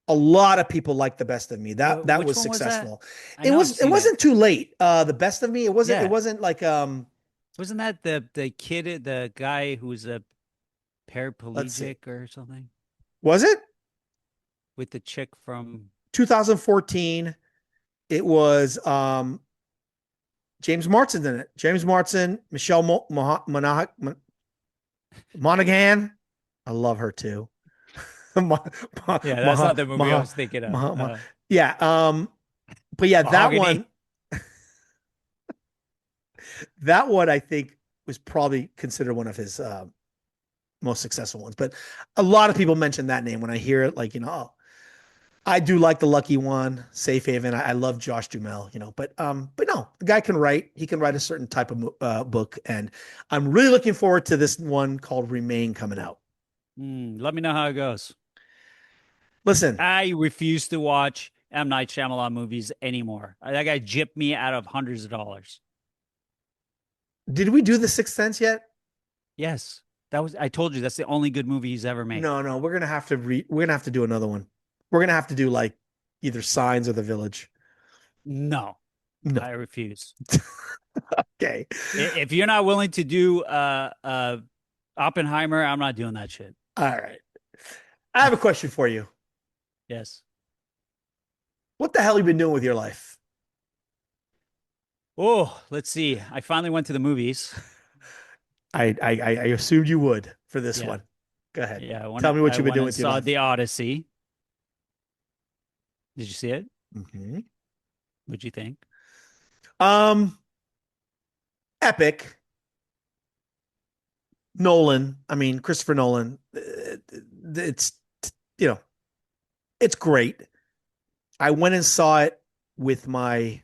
A lot of people like The Best of Me. That Which was one was that? successful. I know I've It seen it. wasn't too late. The Best of Me. It Yeah. wasn't like Wasn't that the kid, the guy who's a let's see. paraplegic or something Was it with the chick from 2014? It was James Marsden in it. James Marsden, Michelle Monaghan. I love her too. Ma- Yeah, that's Maha, not the movie I Maha, was thinking of. Maha, Maha. Yeah. But yeah, Mahogany. that one I think was probably considered one of his most successful ones. But a lot of people mention that name when I hear it. Like oh, I do like The Lucky One, Safe Haven. I love Josh Duhamel. But no, the guy can write. He can write a certain type of book, and I'm really looking forward to this one called Remain coming out. Let me know how it goes. Listen, I refuse to watch M. Night Shyamalan movies anymore. That guy gypped me out of hundreds of dollars. did we do The Sixth Sense yet? Yes, I told you that's the only good movie he's ever made. No, we're gonna have to we're gonna have to do another one. We're gonna have to do like either Signs or The Village. No, No. I refuse. Okay. If you're not willing to do Oppenheimer, I'm not doing that shit. All right. I have a question for you. Yes. What the hell have you been doing with your life? Oh, let's see. I finally went to the movies. I assumed you would for this Yeah. one. Go ahead. Yeah, Tell me what I you've been went doing and with your saw life. The Odyssey. Did you see it? Mm-hmm. What'd you think? Um, Epic. Nolan. I mean, Christopher Nolan. It's you know, it's great. I went and saw it with my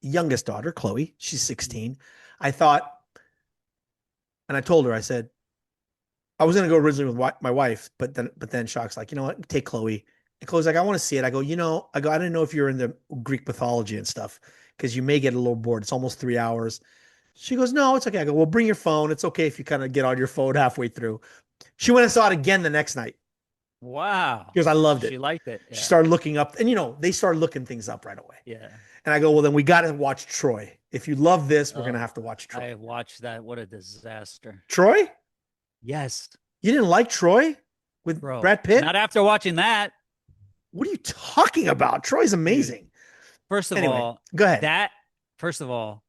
youngest daughter, Chloe, she's 16. I thought, and I told her, I said, I was going to go originally with my wife, but then Shock's like, you know what? Take Chloe. And Chloe's like, I want to see it. I go, I didn't know if you're into Greek mythology and stuff because you may get a little bored. It's almost 3 hours. She goes, no, it's okay. I go, well, bring your phone. It's okay if you kind of get on your phone halfway through. She went and saw it again the next night Wow. because I loved it. She liked it. She Yeah. started looking up, and they started looking things up right away. Yeah. And I go, well, then we got to watch Troy. If you love this, we're going to have to watch Troy. I watched that. What a disaster. Troy? Yes. You didn't like Troy with Bro, Brad Pitt? not after watching that. What are you talking about? Troy's amazing. First of Anyway, all, go ahead. First of all,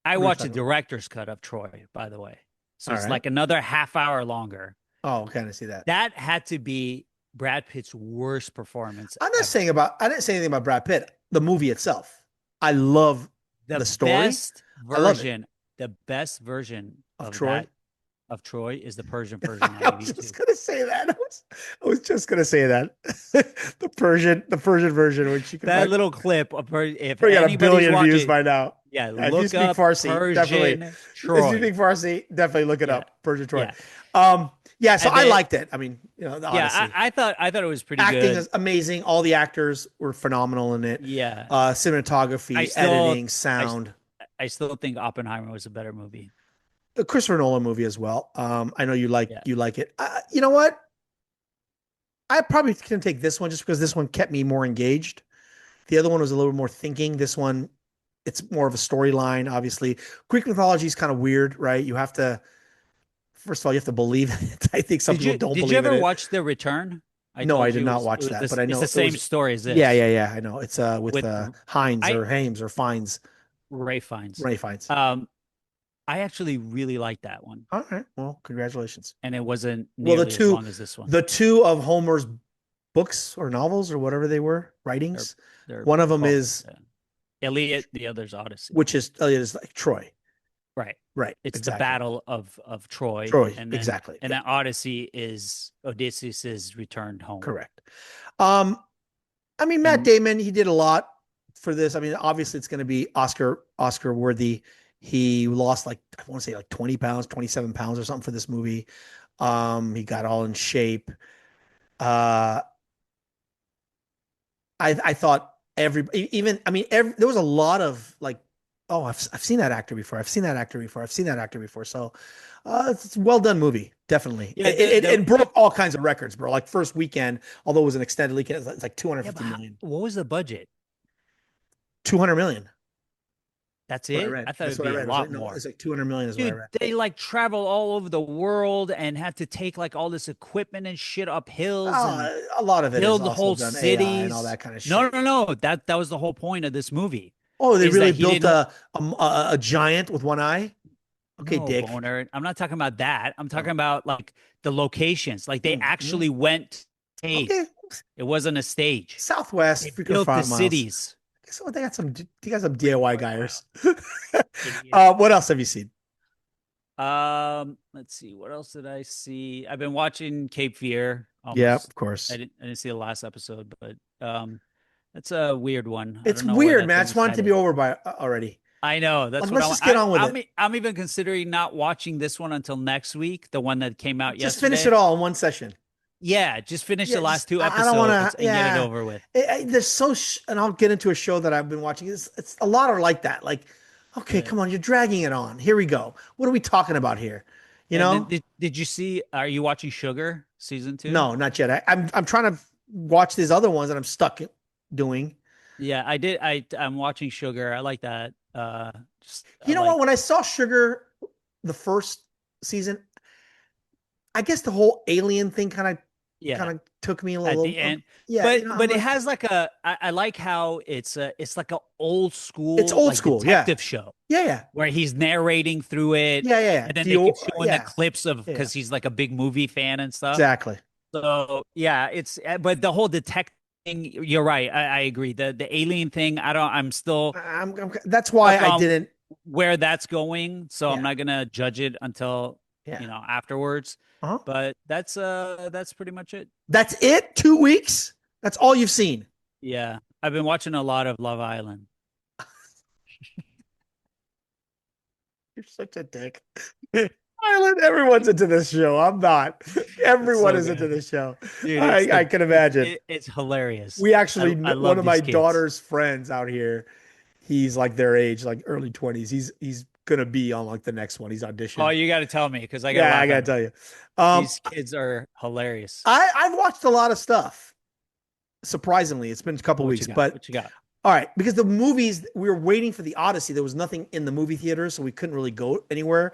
I What are you watched the talking about? director's cut of Troy, by the way. So All it's right. like another half hour longer. Oh, kind of see that. That had to be Brad Pitt's worst performance. I didn't say anything about Brad Pitt. The movie itself. I love the story. I love it. The best version Of of Troy? of Troy is the Persian version. I was just gonna say that. I was just gonna say that. the Persian version, which you can That find, little clip of if probably got a anybody's billion watching, views by now. yeah, If you look speak up Farsi, Persian definitely. Troy. If you speak Farsi, definitely look it Yeah. up. Persian Troy. Yeah. Yeah. So And I then- liked it. I mean, the Yeah, Odyssey. I thought it was pretty Acting good. is amazing. All the actors were phenomenal in it. Yeah, Cinematography, editing, sound. I still think Oppenheimer was a better movie. A Christopher Nolan movie as well. I know you like Yeah. it. You know what? I probably can take this one just because this one kept me more engaged. The other one was a little more thinking. This one, it's more of a storyline. Obviously, Greek mythology is kind of weird, right? First of all, you have to believe it. I think some people don't believe it. Did you ever watch The Return? No, I did not watch that, but I know it's the same story as this. Yeah. I know it's with Hines or Hames or Fiennes. Ray Fiennes. Ray Fiennes. I actually really liked that one, All right. Well, congratulations. and it wasn't Well, nearly as long as this one. The two of Homer's books or novels or whatever they were, writings. They're One of them called, is Iliad, the other's Odyssey. which is Iliad is like Troy. Right. Right. It's exactly. the battle of Troy. Troy, and then, exactly. And Yeah. then Odyssey is Odysseus's returned home. Correct. I mean, Matt Damon, he did a lot for this. I mean, obviously it's going to be Oscar worthy. He lost I want to say 20 pounds, 27 pounds or something for this movie. He got all in shape. I thought there was a lot of I've seen that actor before. I've seen that actor before. I've seen that actor before. So it's a well done movie. Definitely. Yeah, it broke all kinds of records, bro. Like first weekend, although it was an extended weekend, it's like 250 million. What was the budget? 200 million. That's What it? read. I thought That's it'd be what I a read. lot No, more. it's like 200 million is what I Dude, read. they travel all over the world and had to take all this equipment and shit up hills and A lot of it is build also whole done AI cities and all that kind of shit. No. That was the whole point of this movie. Oh, they is really that he built didn't- a giant with one eye? Okay, No, Dick. Boner. I'm not talking about that. I'm talking about the locations. They Mm-hmm. actually went stage. Okay. It wasn't a stage. Southwest, They freaking built the 5 miles. cities. So they got some DIY guys. Idiot. What else have you seen? Let's see. What else did I see? I've been watching Cape Fear. Yeah, of course. I didn't see the last episode, but that's a weird one. I It's don't know where weird, that man. I thing's just want it to be headed. over by already. I know. That's what Let's just get on with it. I'm even considering not watching this one until next week, the one that came out Just yesterday. finish it all in one session. Yeah, just finish Yeah, the last two I episodes don't wanna- and get it over with. There's and I'll get into a show that I've been watching. It's a lot of like that. Okay, come on, you're dragging it on. Here we go. What are we talking about here? You And know? then did you see? Are you watching Sugar season 2? No, not yet. I'm trying to watch these other ones that I'm stuck doing. Yeah, I did. I'm watching Sugar. I like that. You know what? When I saw Sugar, the first season, I guess the whole alien thing kind of took me a little. At the end. Yeah, but it has I like how it's like a old school. It's old school, detective show yeah. where he's narrating through it. Yeah. And then they keep showing the clips of because he's like a big movie fan and stuff. Exactly. So yeah, but the whole detective thing, you're right. I agree. The alien thing, I'm still that's why I didn't where that's going. So I'm not gonna judge it until afterwards. Uh-huh. But that's pretty much it. That's it? 2 weeks? That's all you've seen? Yeah. I've been watching a lot of Love Island. such a dick. Island, everyone's into this show. I'm not. Everyone so is good. into this show. Dude, I can imagine. It's hilarious. We actually, I one love of my these kids. daughter's friends out here, he's like their age, like early 20s. He's gonna be on like the next one. He's auditioned. Oh, you got to tell me because I got. Yeah, I gotta tell you. These kids are hilarious. I've watched a lot of stuff. Surprisingly, it's been a couple weeks, but what you got? All right, because the movies, we were waiting for the Odyssey. There was nothing in the movie theater, so we couldn't really go anywhere.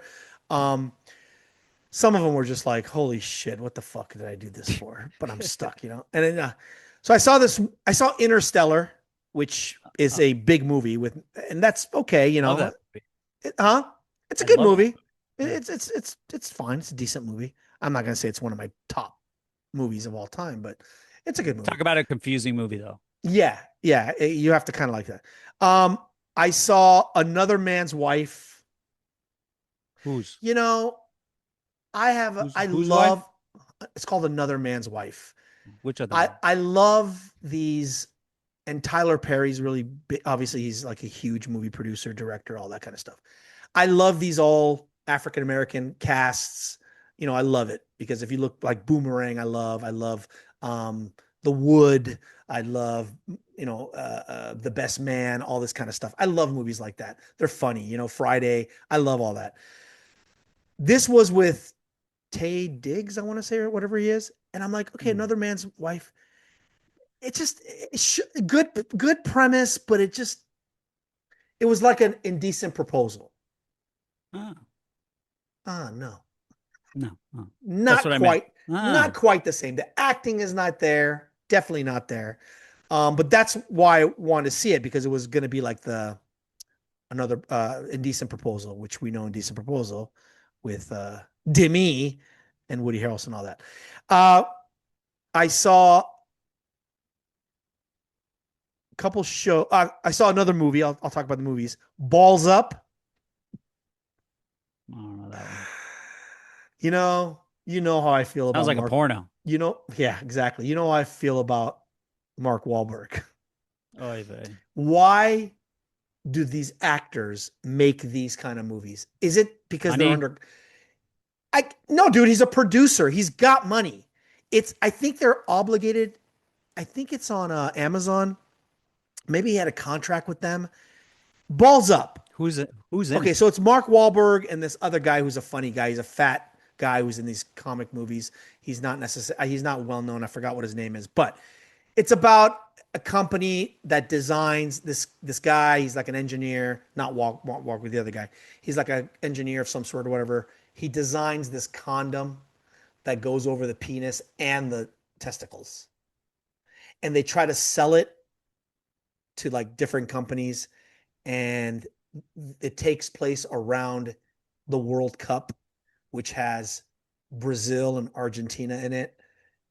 Some of them were just like, "Holy shit, what the fuck did I do this for?" But I'm stuck, And then, so I saw this. I saw Interstellar, which is a big movie and that's okay, Love that movie. It's a good movie. It's fine. It's a decent movie. I'm not gonna say it's one of my top movies of all time, but it's a good movie. Talk about a confusing movie though. Yeah, you have to kind of like that. I saw Another Man's Wife. Who's? I whose love. wife? It's called Another Man's Wife. Which of them? I love these, and Tyler Perry's really big. Obviously, he's like a huge movie producer, director, all that kind of stuff. I love these all African American casts. I love it because if you look like Boomerang, I love The Wood. I love, The Best Man, all this kind of stuff. I love movies like that. They're funny, Friday. I love all that. This was with Taye Diggs, I want to say, or whatever he is. And I'm like, okay, Another Man's Wife. It's good premise, but it was like an indecent proposal. Oh. No. No. Not quite. Not quite the same. The acting is not there. Definitely not there. But that's why I wanted to see it, because it was going to be like another Indecent Proposal, which we know Indecent Proposal with Demi and Woody Harrelson and all that. I saw a couple show. I saw another movie. I'll talk about the movies. Balls Up. I don't know that one. You know how I feel about. Sounds like a porno. Yeah, exactly. You know how I feel about Mark Wahlberg. Oy vey. Why do these actors make these kind of movies? Is it because they're under? No, dude. He's a producer. He's got money. I think they're obligated. I think it's on Amazon. Maybe he had a contract with them. Balls Up. Who's in Okay, it? so it's Mark Wahlberg and this other guy who's a funny guy. He's a fat guy who's in these comic movies. He's not well known. I forgot what his name is, but it's about a company that designs this guy. He's like an engineer, not walk with the other guy. He's like an engineer of some sort or whatever. He designs this condom that goes over the penis and the testicles. And they try to sell it to like different companies, and it takes place around the World Cup, which has Brazil and Argentina in it.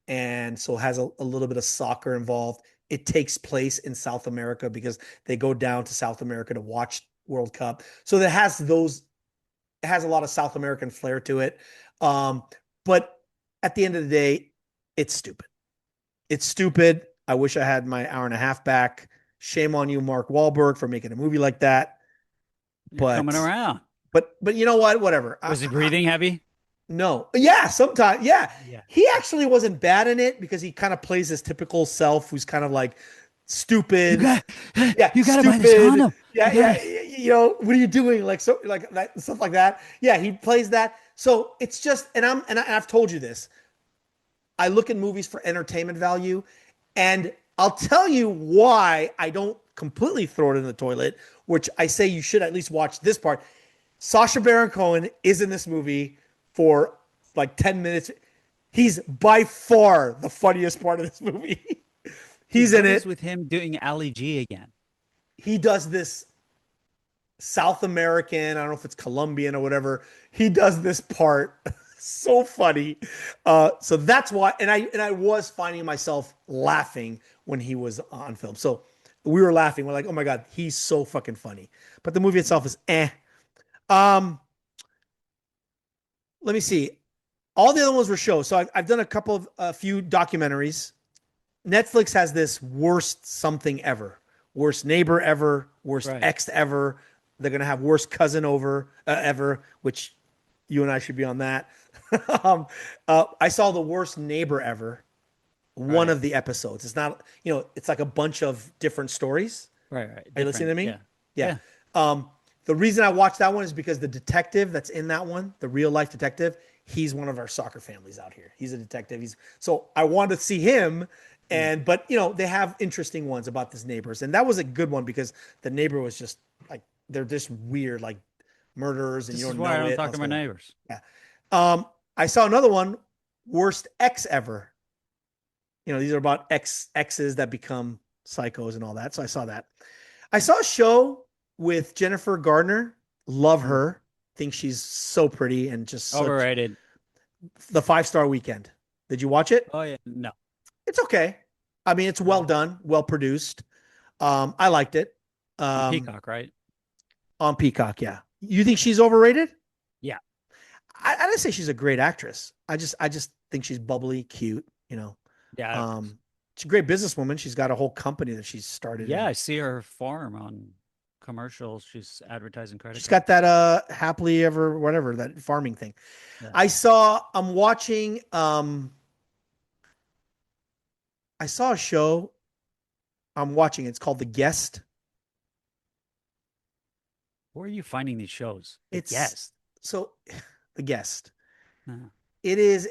And so it has a little bit of soccer involved. It takes place in South America because they go down to South America to watch World Cup. So it has a lot of South American flair to it. But at the end of the day, it's stupid. It's stupid. I wish I had my hour and a half back. Shame on you, Mark Wahlberg, for making a movie like that. But coming around. But you know what? Whatever. Was he breathing heavy? No. Yeah, sometimes. Yeah. He actually wasn't bad in it because he kind of plays his typical self who's kind of like stupid. You got to buy this condom. Yeah. What are you doing? Like, so, like that, stuff like that. Yeah, he plays that. So it's just, and I've told you this. I look at movies for entertainment value, and I'll tell you why I don't completely throw it in the toilet, which I say you should at least watch this part. Sacha Baron Cohen is in this movie for like 10 minutes. He's by far the funniest part of this movie. He's in it with him doing Ali G again. He does this South American, I don't know if it's Colombian or whatever. He does this part. So funny. So that's why, and I was finding myself laughing when he was on film. So we were laughing. We're like, oh my God, he's so fucking funny. But the movie itself is eh. Let me see. All the other ones were shows. So I've done a few documentaries. Netflix has this worst something ever, worst neighbor ever, worst ex ever, They're gonna have worst cousin ever, which you and I should be on that. I saw the worst neighbor ever. One Right. of the episodes. It's not, it's like a bunch of different stories. Right. Right. Are you listening to Different. me? Yeah. Yeah. Yeah. Um, the reason I watched that one is because the detective that's in that one, the real life detective, he's one of our soccer families out here. He's a detective. So I wanted to see him. Mm. But they have interesting ones about this neighbors. And that was a good one because the neighbor was just like, they're just weird, like murderers, and you This is don't why I know don't it. talk to my neighbors. Yeah. I saw another one, worst ex ever. These are about exes that become psychos and all that. So I saw that. I saw a show with Jennifer Gardner. Love Mm. her. Think she's so pretty and just such Overrated. the 5-star weekend. Did you watch it? Oh yeah. No. It's okay. I mean, it's well done, well produced. I liked it. On Um, Peacock, right? on Peacock, yeah. You think she's overrated? Yeah. I didn't say she's a great actress. I just think she's bubbly, cute. Yeah. She's a great businesswoman. She's got a whole company that she's started. Yeah. And I see her farm on commercials. She's advertising credit she's cards. got that happily ever whatever that farming thing. Yeah. I'm watching I saw a show I'm watching. It's called The Guest. Where are you finding these shows? The It's Guest. so The Guest. Uh, It is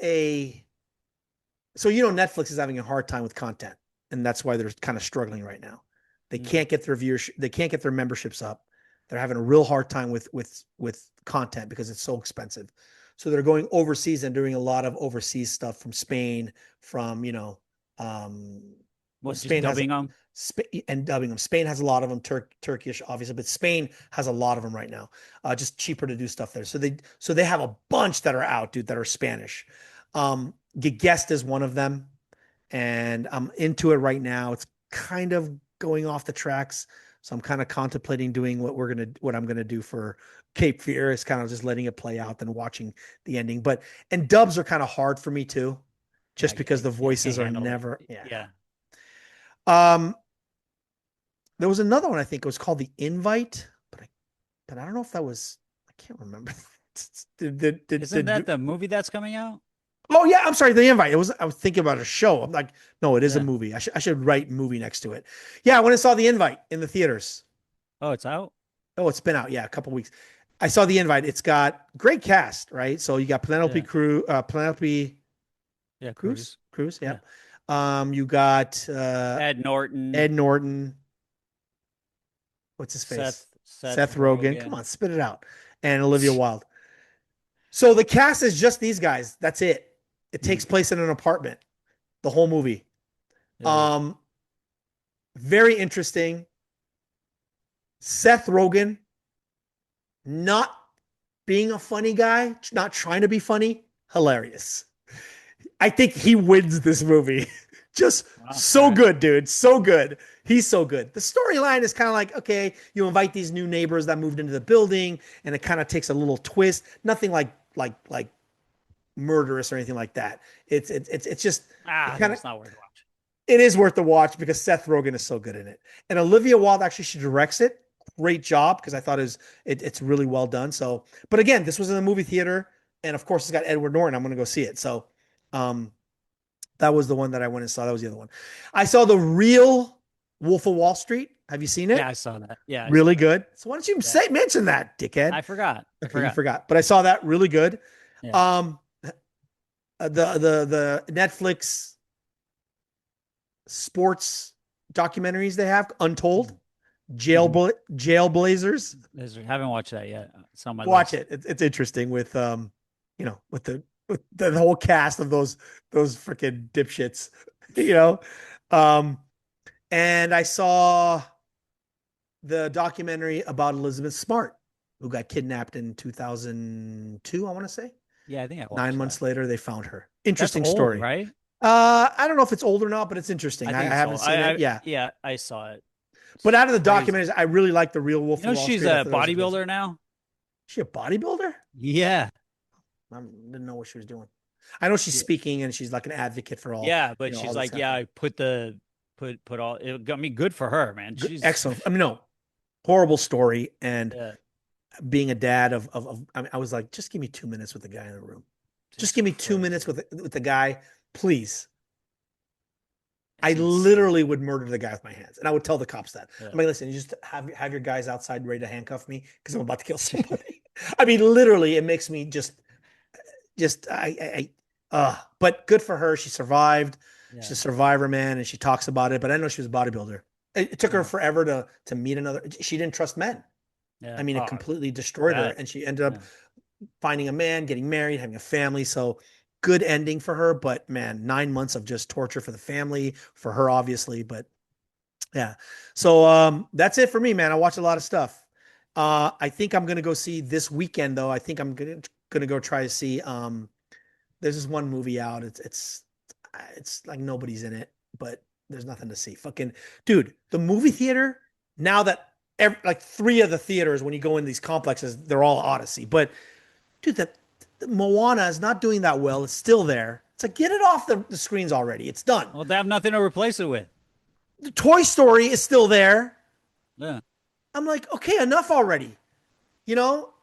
Netflix is having a hard time with content, and that's why they're kind of struggling right now. They Mm. can't get their viewership, they can't get their memberships up. They're having a real hard time with content because it's so expensive. So they're going overseas and doing a lot of overseas stuff from Spain, from What? Just Spain has dubbing them? and dubbing them. Spain has a lot of them, Turkish obviously, but Spain has a lot of them right now. Just cheaper to do stuff there. So they have a bunch that are out, dude, that are Spanish. Guest is one of them, and I'm into it right now. It's kind of going off the tracks, so I'm kind of contemplating doing what I'm gonna do for Cape Fear, is kind of just letting it play out, then watching the ending. And dubs are kind of hard for me too, Yeah, just because the I can't voices are handle it. never. Yeah. Yeah. Um, there was another one, I think it was called The Invite, but I don't know if that was. I can't remember. Isn't that the movie that's coming out? Oh yeah, I'm sorry. The Invite. I was thinking about a show. I'm like, no, it is a Yeah. movie. I should write movie next to it. Yeah, I went and saw The Invite in the theaters. Oh, it's out? Oh, it's been out. Yeah, a couple weeks. I saw The Invite. It's got great cast, right? So you got Yeah. Penelope Yeah, Cruz. Cruise. Yeah. You got Ed Norton. Ed Norton. What's his face? Seth Rogen. Come on, spit it out. And Olivia Wilde. So the cast is just these guys. That's it. It takes place in an apartment. The whole movie. Yeah. Very interesting. Seth Rogen, not being a funny guy, not trying to be funny, hilarious. I think he wins this movie. Just so good, dude. So good. He's so good. The storyline is kind of like, okay, you invite these new neighbors that moved into the building, and it kind of takes a little twist. Nothing like murderous or anything like that. It's just it's not worth watching. It is worth the watch because Seth Rogen is so good in it, and Olivia Wilde actually she directs it. Great job, because I thought it's really well done. So, but again, this was in the movie theater, and of course it's got Edward Norton. I'm going to go see it. So, that was the one that I went and saw. That was the other one. I saw the real Wolf of Wall Street. Have you seen it? Yeah, I saw that. Yeah, really good. So why don't you mention that, dickhead? I forgot. Okay, you forgot, but I saw that. Really good. Yeah. The Netflix sports documentaries they have, Untold, Jailblazers. I haven't watched that yet. It's on my Watch list. it. It's interesting with with the whole cast of those freaking dipshits, and I saw the documentary about Elizabeth Smart, who got kidnapped in 2002, I want to say. Yeah, I think I watched 9 months later, they found her. Interesting That's old, story, right? I don't know if it's old or not, but it's interesting. I haven't seen it. Yeah. Yeah, I saw it. But out of the documentaries, I really like the real Wolf of Wall Street. She's a bodybuilder now? Is she a bodybuilder? Yeah. I didn't know what she was doing. I know she's speaking and she's like an advocate for all. Yeah, but she's like, I put all, it got me good for her, man. She's excellent. I mean, no, Horrible story. And Yeah. being a dad I mean, I was like, just give me 2 minutes with the guy in the room. Just Just give me 2 minutes crazy. with the guy, please. I It's insane. literally would murder the guy with my hands, and I would tell the cops that. Yeah. I'm like, listen, you just have your guys outside ready to handcuff me because I'm about to kill somebody. I mean, literally, it makes me just But good for her. She survived. She's Yeah. a survivor, man, and she talks about it. But I know she was a bodybuilder. It took her Yeah. forever to meet another. She didn't trust men. I Yeah. mean, it Oh, completely destroyed her, that. and she ended up Yeah. finding a man, getting married, having a family. So good ending for her. But man, 9 months of just torture for the family, for her, obviously. But yeah. So that's it for me, man. I watch a lot of stuff. I think I'm gonna go see this weekend though. I think I'm gonna go try to see there's this one movie out. It's like nobody's in it, but there's nothing to see. Fucking dude, the movie theater, now that like three of the theaters when you go in these complexes, they're all Odyssey. But dude, that Moana is not doing that well. It's still there. It's like get it off the screens already. It's done. Well, they have nothing to replace it with. The Toy Story is still there. Yeah. I'm like, okay, enough already. You know,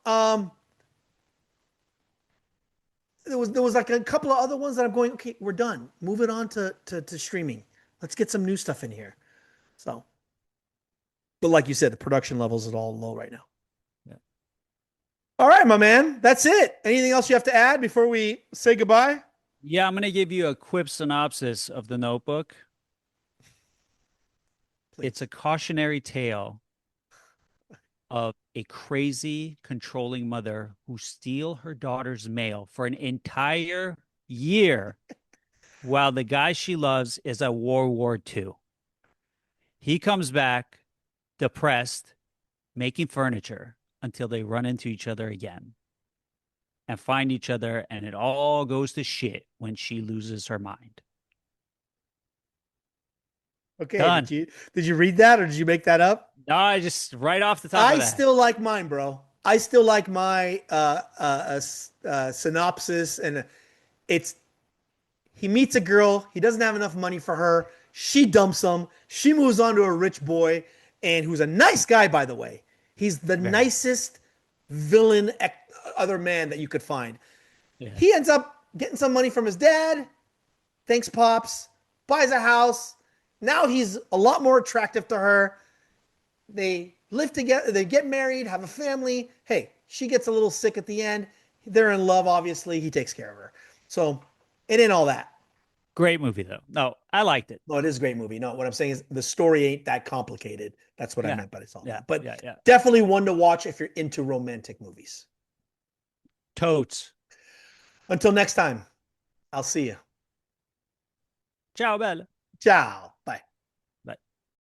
there was like a couple of other ones that I'm going, okay, we're done. Move it on to streaming. Let's get some new stuff in here. So, but like you said, the production levels is all low right now. Yeah. All right, my man, that's it. Anything else you have to add before we say goodbye? Yeah, I'm gonna give you a quick synopsis of the Notebook. It's Please. a cautionary tale of a crazy, controlling mother who steal her daughter's mail for an entire year while the guy she loves is at World War II. He comes back depressed, making furniture until they run into each other again and find each other, and it all goes to shit when she loses her mind. Okay, Done. did you read that or did you make that up? No, I just right off the top of I that. still like mine, bro. I still like my synopsis, and it's he meets a girl. He doesn't have enough money for her. She dumps him. She moves on to a rich boy, and who's a nice guy, by the way. He's the Very. nicest villain other man that you could find. Yeah. He ends up getting some money from his dad. Thanks, pops. Buys a house. Now he's a lot more attractive to her. They live together. They get married, have a family. Hey, she gets a little sick at the end. They're in love, obviously. He takes care of her. So it ain't all that. Great movie though. No, I liked it. No, it is a great movie. No, what I'm saying is the story ain't that complicated. That's what I Yeah. meant by it's all Yeah. that. But Yeah. Yeah. definitely one to watch if you're into romantic movies. Totes. Until next time, I'll see you. Ciao, Bella. Ciao. Bye.